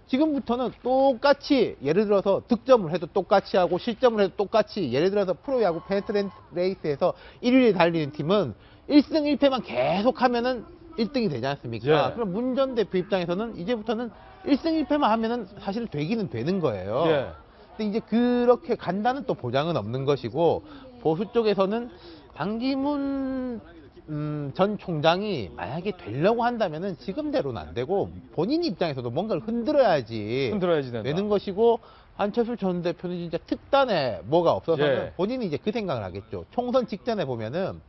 지금부터는 똑같이 예를 들어서 득점을 해도 똑같이 하고 실점을 해도 똑같이, 예를 들어서 프로야구 페네트랜트 레이스에서 1위에 달리는 팀은 1승 1패만 계속 하면은 1등이 되지 않습니까? 그럼 문 전 대표 입장에서는 이제부터는 1승 1패만 하면은 사실 되기는 되는 거예요. 근데 이제 그렇게 간다는 또 보장은 없는 것이고, 보수 쪽에서는 반기문 전 총장이 만약에 되려고 한다면은 지금대로는 안 되고 본인 입장에서도 뭔가를 흔들어야지 되는 것이고, 안철수 전 대표는 진짜 특단에 뭐가 없어서는 본인이 이제 그 생각을 하겠죠. 총선 직전에 보면은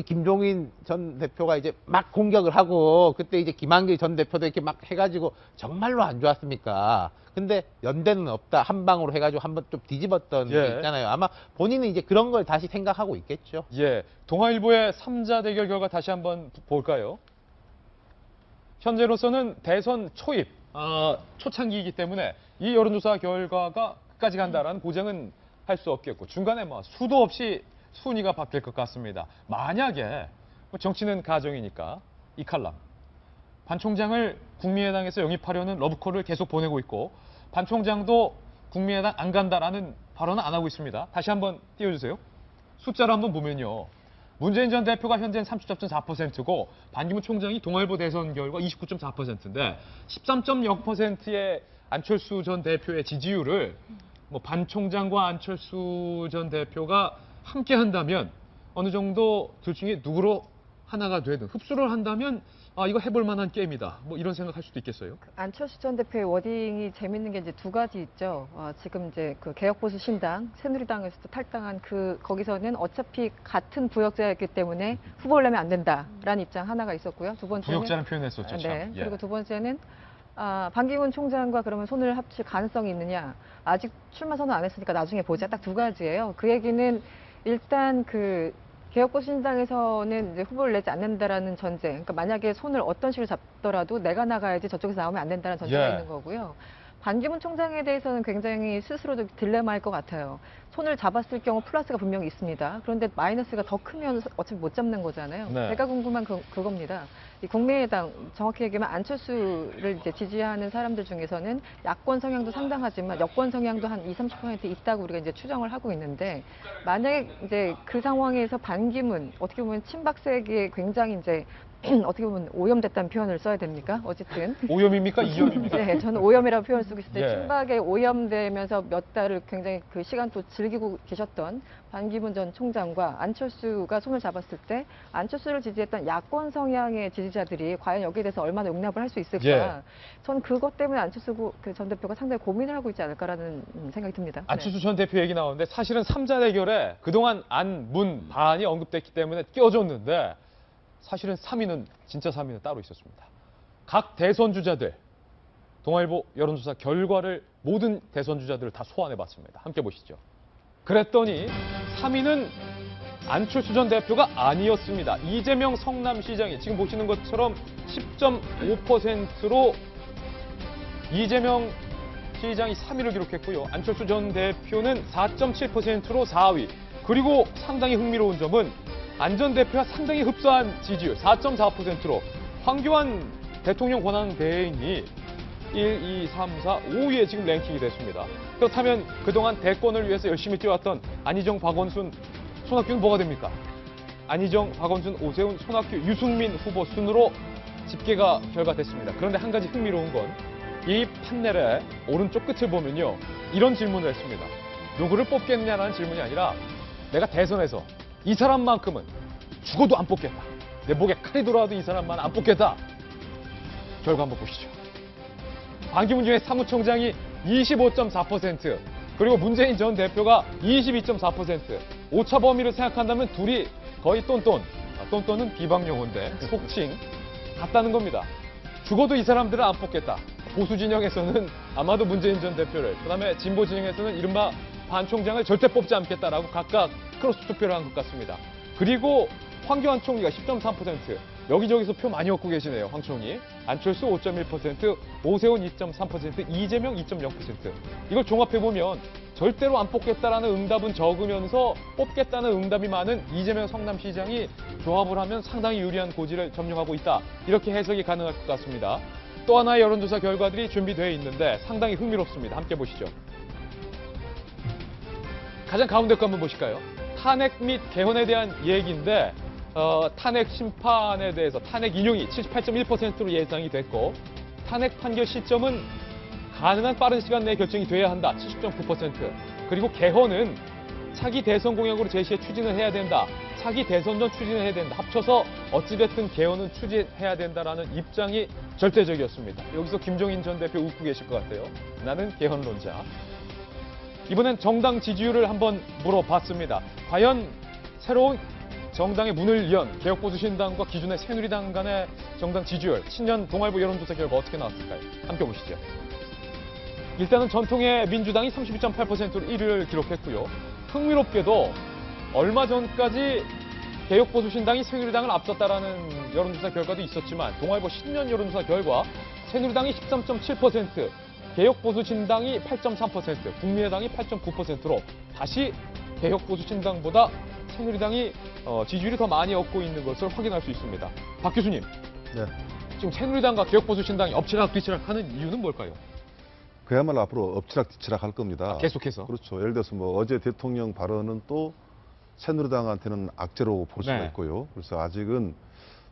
김종인 전 대표가 이제 막 공격을 하고, 그때 이제 김한길 전 대표도 이렇게 막 해가지고 정말로 안 좋았습니까? 근데 연대는 없다, 한 방으로 해가지고 한번 좀 뒤집었던 게 있잖아요. 아마 본인은 이제 그런 걸 다시 생각하고 있겠죠. 동아일보의 3자 대결 결과 다시 한번 볼까요? 현재로서는 대선 초입, 초창기이기 때문에 이 여론조사 결과가 끝까지 간다라는 보장은 할 수 없겠고, 중간에 뭐 수도 없이 순위가 바뀔 것 같습니다. 만약에 정치는 가정이니까 이 칼럼, 반 총장을 국민의당에서 영입하려는 러브콜을 계속 보내고 있고, 반 총장도 국민의당 안 간다라는 발언은 안 하고 있습니다. 다시 한번 띄워주세요. 숫자를 한번 보면요. 문재인 전 대표가 현재는 30.4%고 반기문 총장이 동아일보 대선 결과 29.4%인데 13.0%의 안철수 전 대표의 지지율을 뭐 반 총장과 안철수 전 대표가 함께 한다면 어느 정도 둘 중에 누구로 하나가 되든 흡수를 한다면 이거 해볼 만한 게임이다. 뭐 이런 생각할 수도 있겠어요. 안철수 전 대표의 워딩이 재밌는 게 이제 두 가지 있죠. 지금 이제 그 개혁보수 신당, 새누리당에서도 탈당한 거기서는 어차피 같은 부역자였기 때문에 후보를 내면 안 된다라는 입장 하나가 있었고요. 두 번째는 부역자는 표현했었죠. 참. 그리고 두 번째는 반기문 총장과 그러면 손을 합칠 가능성이 있느냐. 아직 출마 선언 안 했으니까 나중에 보자. 딱 두 가지예요. 그 얘기는 일단 그 개혁보수신당에서는 이제 후보를 내지 않는다라는 전제. 그러니까 만약에 손을 어떤 식으로 잡더라도 내가 나가야지 저쪽에서 나오면 안 된다는 전제가 있는 거고요. 반기문 총장에 대해서는 굉장히 스스로도 딜레마일 것 같아요. 손을 잡았을 경우 플러스가 분명히 있습니다. 그런데 마이너스가 더 크면 어차피 못 잡는 거잖아요. 제가 궁금한 그겁니다. 이 국민의당, 정확히 얘기하면 안철수를 이제 지지하는 사람들 중에서는 야권 성향도 상당하지만 여권 성향도 한 20-30% 있다고 우리가 이제 추정을 하고 있는데, 만약에 이제 그 상황에서 반기문, 어떻게 보면 친박색이 굉장히 이제 어떻게 보면 오염됐다는 표현을 써야 됩니까? 어쨌든. 오염입니까? 이염입니까? 네, 저는 오염이라고 표현을 쓰고 있을 때 친박에 오염되면서 몇 달을 굉장히 그 시간 또 즐기고 계셨던 반기문 전 총장과 안철수가 손을 잡았을 때 안철수를 지지했던 야권 성향의 지지자들이 과연 여기에 대해서 얼마나 용납을 할 수 있을까? 저는 그것 때문에 안철수 전 대표가 상당히 고민을 하고 있지 않을까라는 생각이 듭니다. 안철수 전 대표 얘기 나오는데 사실은 3자 대결에 그동안 안, 문, 반이 언급됐기 때문에 껴줬는데 사실은 3위는 진짜 3위는 따로 있었습니다. 각 대선 주자들, 동아일보 여론조사 결과를 모든 대선 주자들을 다 소환해봤습니다. 함께 보시죠. 그랬더니 3위는 안철수 전 대표가 아니었습니다. 이재명 성남시장이 지금 보시는 것처럼 10.5%로 이재명 시장이 3위를 기록했고요. 안철수 전 대표는 4.7%로 4위. 그리고 상당히 흥미로운 점은 안 전 대표와 상당히 흡사한 지지율 4.4%로 황교안 대통령 권한대행이 1, 2, 3, 4, 5위에 지금 랭킹이 됐습니다. 그렇다면 그동안 대권을 위해서 열심히 뛰어왔던 안희정, 박원순, 손학규는 뭐가 됩니까? 안희정, 박원순, 오세훈, 손학규, 유승민 후보 순으로 집계가 결과됐습니다. 그런데 한 가지 흥미로운 건 이 판넬의 오른쪽 끝을 보면요. 이런 질문을 했습니다. 누구를 뽑겠느냐라는 질문이 아니라 내가 대선에서 이 사람만큼은 죽어도 안 뽑겠다. 내 목에 칼이 돌아와도 이 사람만 안 뽑겠다. 결과 한번 보시죠. 반기문 중에 사무총장이 25.4%, 그리고 문재인 전 대표가 22.4%. 오차 범위를 생각한다면 둘이 거의 똔똔. 똔똔은 비방용어인데 속칭 같다는 겁니다. 죽어도 이 사람들은 안 뽑겠다. 보수 진영에서는 아마도 문재인 전 대표를, 그다음에 진보 진영에서는 이른바 반 총장을 절대 뽑지 않겠다라고 각각 크로스 투표를 한 것 같습니다. 그리고 황교안 총리가 10.3%, 여기저기서 표 많이 얻고 계시네요, 황 총리. 안철수 5.1%, 오세훈 2.3%, 이재명 2.0%. 이걸 종합해보면 절대로 안 뽑겠다라는 응답은 적으면서 뽑겠다는 응답이 많은 이재명 성남시장이 조합을 하면 상당히 유리한 고지를 점령하고 있다. 이렇게 해석이 가능할 것 같습니다. 또 하나의 여론조사 결과들이 준비되어 있는데 상당히 흥미롭습니다. 함께 보시죠. 가장 가운데 거 한번 보실까요? 탄핵 및 개헌에 대한 얘기인데 탄핵 심판에 대해서 탄핵 인용이 78.1%로 예상이 됐고, 탄핵 판결 시점은 가능한 빠른 시간 내에 결정이 돼야 한다. 70.9%. 그리고 개헌은 차기 대선 공약으로 제시해 추진을 해야 된다. 차기 대선 전 추진을 해야 된다. 합쳐서 어찌됐든 개헌은 추진해야 된다라는 입장이 절대적이었습니다. 여기서 김종인 전 대표 웃고 계실 것 같아요. 나는 개헌론자. 이번엔 정당 지지율을 한번 물어봤습니다. 과연 새로운 정당의 문을 연 개혁보수신당과 기존의 새누리당 간의 정당 지지율, 신년 동아일보 여론조사 결과 어떻게 나왔을까요? 함께 보시죠. 일단은 전통의 민주당이 32.8%로 1위를 기록했고요. 흥미롭게도 얼마 전까지 개혁보수신당이 새누리당을 앞섰다라는 여론조사 결과도 있었지만 동아일보 신년 여론조사 결과 새누리당이 13.7%, 개혁보수신당이 8.3%, 국민의당이 8.9%로 다시 개혁보수신당보다 새누리당이 지지율이 더 많이 얻고 있는 것을 확인할 수 있습니다. 박 교수님, 네. 지금 새누리당과 개혁보수신당이 엎치락뒤치락 하는 이유는 뭘까요? 그야말로 앞으로 엎치락뒤치락 할 겁니다. 계속해서? 그렇죠. 예를 들어서 뭐 어제 대통령 발언은 또 새누리당한테는 악재로 볼 수가 네. 있고요. 그래서 아직은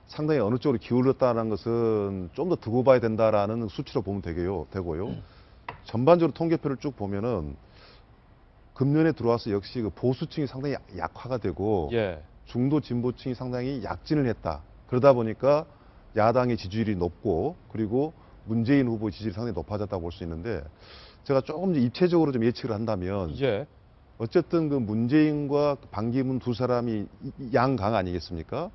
상당히 어느 쪽으로 기울었다는 것은 좀 더 두고 봐야 된다라는 수치로 보면 되고요. 전반적으로 통계표를 쭉 보면은 금년에 들어와서 역시 그 보수층이 상당히 약화가 되고 예. 중도 진보층이 상당히 약진을 했다. 그러다 보니까 야당의 지지율이 높고 그리고 문재인 후보 지지율이 상당히 높아졌다고 볼 수 있는데, 제가 조금 이제 입체적으로 좀 예측을 한다면 예. 어쨌든 그 문재인과 반기문 두 사람이 양강 아니겠습니까?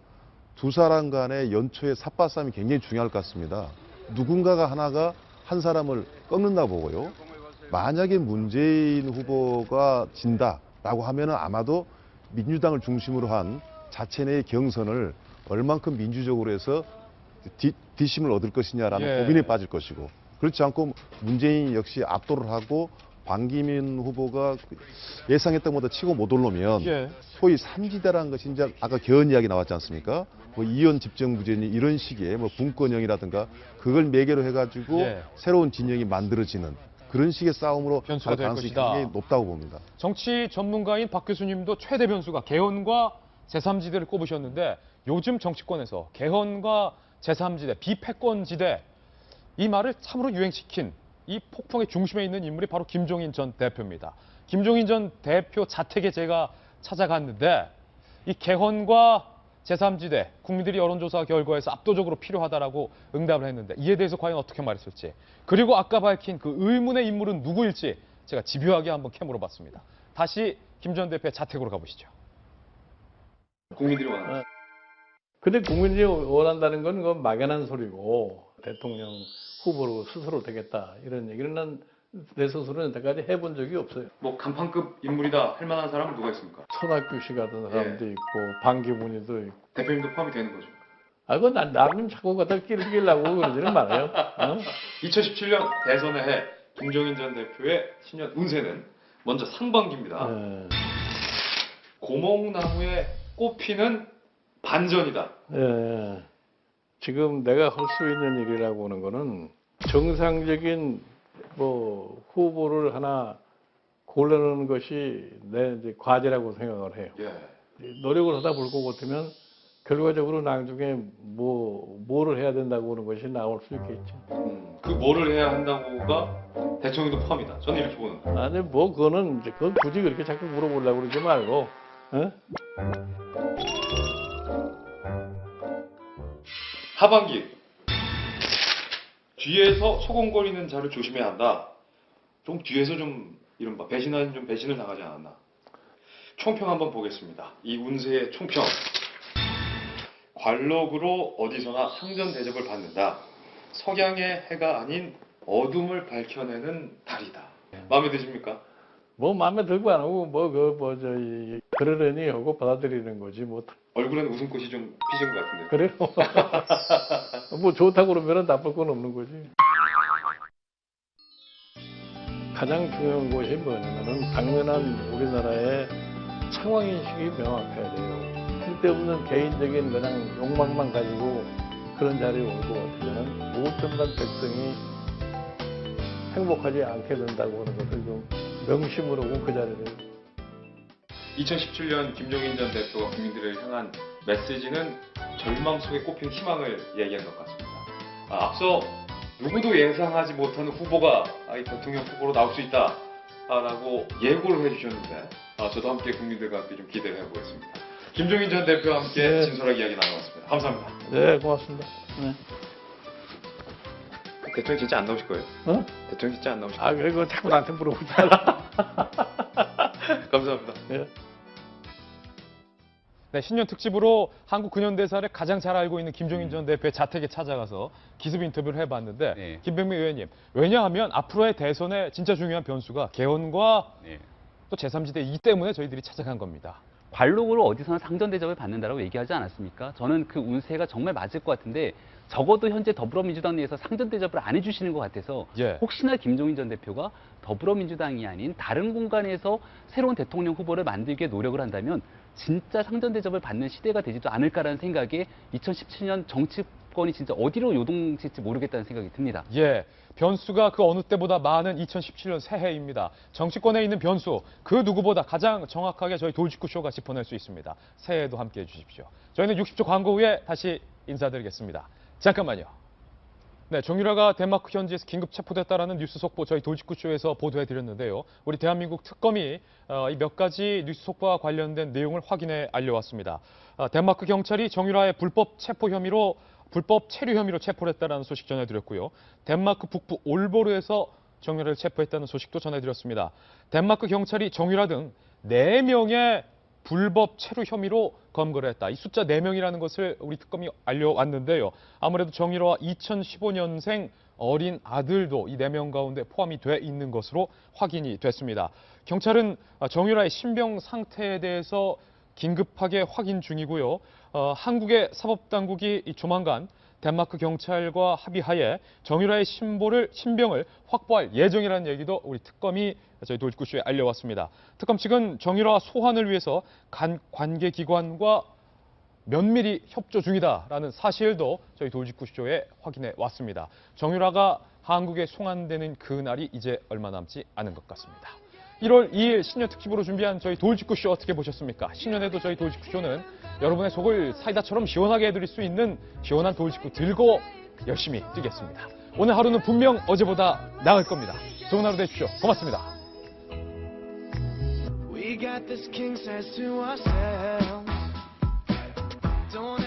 두 사람 간의 연초의 삽바싸움이 굉장히 중요할 것 같습니다. 누군가가 하나가 한 사람을 꺾는다 보고요. 만약에 문재인 후보가 진다라고 하면은 아마도 민주당을 중심으로 한 자체 내의 경선을 얼만큼 민주적으로 해서 뒷심을 얻을 것이냐라는 예. 고민에 빠질 것이고, 그렇지 않고 문재인 역시 압도를 하고 반기문 후보가 예상했던 것보다 치고 못 올라오면 예. 소위 삼지대라는 것이 이제 아까 개헌 이야기 나왔지 않습니까? 뭐 이원 집정부제니 이런 식의 뭐 분권형이라든가 그걸 매개로 해가지고 예. 새로운 진영이 만들어지는 그런 식의 싸움으로 변수가 갈 될 가능성이 것이다. 굉장히 높다고 봅니다. 정치 전문가인 박 교수님도 최대 변수가 개헌과 제3지대를 꼽으셨는데, 요즘 정치권에서 개헌과 제3지대, 비패권지대, 이 말을 참으로 유행시킨 이 폭풍의 중심에 있는 인물이 바로 김종인 전 대표입니다. 김종인 전 대표 자택에 제가 찾아갔는데 이 개헌과 제3지대, 국민들이 여론조사 결과에서 압도적으로 필요하다라고 응답을 했는데 이에 대해서 과연 어떻게 말했을지, 그리고 아까 밝힌 그 의문의 인물은 누구일지 제가 집요하게 한번 캐물어봤습니다. 다시 김 전 대표의 자택으로 가보시죠. 국민들이 원하는. 근데 국민들이 원한다는 건 그건 막연한 소리고, 대통령 후보로 스스로 되겠다 이런 얘기를 난 내 스스로는 여태까지 해본 적이 없어요. 뭐 간판급 인물이다 할 만한 사람은 누가 있습니까? 손학규 씨 같은 사람도 있고 반기문이도 있고. 대표님도 포함이 되는 거죠. 아, 그건 나는 자꾸 갖다 끼려고 그러지는 말아요. 어? 2017년 대선의 해 김종인 전 대표의 신년 운세는 먼저 상반기입니다. 고목나무에 꽃피는 반전이다. 예. 지금 내가 할 수 있는 일이라고 하는 거는 정상적인 뭐 후보를 하나 고르는 것이 내 이제 과제라고 생각을 해요. 예. 노력을 하다 볼 것 같으면 결과적으로 나중에 뭐를 해야 된다고 하는 것이 나올 수 있겠죠. 그 뭐를 해야 한다고가 대통령도 포함이다. 저는 이렇게 보는 거예요. 아니 뭐 그건 굳이 그렇게 자꾸 물어보려고 그러지 말고. 어? 하반기 뒤에서 소곤거리는 자를 조심해야 한다. 좀 뒤에서 좀 이른바 배신을 당하지 않았나. 총평 한번 보겠습니다. 이 운세의 총평. 관록으로 어디서나 상전 대접을 받는다. 석양의 해가 아닌 어둠을 밝혀내는 달이다. 마음에 드십니까? 뭐 마음에 들고 안 하고 그러려니 하고 받아들이는 거지 뭐. 얼굴엔 웃음꽃이 좀 피신 것 같은데. 그래요? 뭐 좋다고 그러면 나쁠 건 없는 거지. 가장 중요한 것이 뭐냐면은 당면한 우리나라의 상황인식이 명확해야 돼요. 쓸데없는 개인적인 그냥 욕망만 가지고 그런 자리에 올 것 같으면 5천만 백성이 행복하지 않게 된다고 하는 것을 좀 명심을 하고 그 자리를. 2017년 김종인 전 대표가 국민들을 향한 메시지는 절망 속에 꼽힌 희망을 얘기한 것 같습니다. 앞서 누구도 예상하지 못하는 후보가 이 대통령 후보로 나올 수 있다라고 예고를 해주셨는데 저도 함께 국민들과 함께 좀 기대를 해보겠습니다. 김종인 전 대표와 함께 진솔하게 이야기 나눠봤습니다. 감사합니다. 네, 고맙습니다. 네. 대통령 진짜 안 나오실 거예요? 어? 대통령 진짜 안 나오실 거예요? 그리고 자꾸 나한테 물어보잖아. 감사합니다. 네. 네, 신년 특집으로 한국 근현대사를 가장 잘 알고 있는 김종인 전 대표의 자택에 찾아가서 기습 인터뷰를 해봤는데 네. 김병민 의원님, 왜냐하면 앞으로의 대선에 진짜 중요한 변수가 개헌과 또 제3지대 이 때문에 저희들이 찾아간 겁니다. 관록으로 어디서나 상전 대접을 받는다라고 얘기하지 않았습니까? 저는 그 운세가 정말 맞을 것 같은데 적어도 현재 더불어민주당 내에서 상전 대접을 안 해주시는 것 같아서 혹시나 김종인 전 대표가 더불어민주당이 아닌 다른 공간에서 새로운 대통령 후보를 만들기 위해 노력을 한다면 진짜 상전 대접을 받는 시대가 되지도 않을까라는 생각에 2017년 정치권이 진짜 어디로 요동칠지 모르겠다는 생각이 듭니다. 예, 변수가 그 어느 때보다 많은 2017년 새해입니다. 정치권에 있는 변수, 그 누구보다 가장 정확하게 저희 돌직구쇼가 짚어낼 수 있습니다. 새해에도 함께해 주십시오. 저희는 60초 광고 후에 다시 인사드리겠습니다. 잠깐만요. 네, 정유라가 덴마크 현지에서 긴급 체포됐다라는 뉴스 속보 저희 돌직구쇼에서 보도해드렸는데요. 우리 대한민국 특검이 이 몇 가지 뉴스 속보와 관련된 내용을 확인해 알려왔습니다. 덴마크 경찰이 정유라의 불법 체류 혐의로 체포를 했다는 소식 전해드렸고요. 덴마크 북부 올보르에서 정유라를 체포했다는 소식도 전해드렸습니다. 덴마크 경찰이 정유라 등 4명의 불법 체류 혐의로 검거를 했다. 이 숫자 4명이라는 것을 우리 특검이 알려왔는데요. 아무래도 정유라와 2015년생 어린 아들도 이 4명 가운데 포함이 돼 있는 것으로 확인이 됐습니다. 경찰은 정유라의 신병 상태에 대해서 긴급하게 확인 중이고요. 한국의 사법당국이 조만간 덴마크 경찰과 합의하에 정유라의 신병을 확보할 예정이라는 얘기도 우리 특검이 저희 돌직구쇼에 알려왔습니다. 특검 측은 정유라 소환을 위해서 관계기관과 면밀히 협조 중이다라는 사실도 저희 돌직구쇼에 확인해 왔습니다. 정유라가 한국에 송환되는 그날이 이제 얼마 남지 않은 것 같습니다. 1월 2일 신년 특집으로 준비한 저희 돌직구쇼 어떻게 보셨습니까? 신년에도 저희 돌직구쇼는 여러분의 속을 사이다처럼 시원하게 해드릴 수 있는 시원한 돌직구 들고 열심히 뛰겠습니다. 오늘 하루는 분명 어제보다 나을 겁니다. 좋은 하루 되십시오. 고맙습니다. We got this king size to ourselves. Don't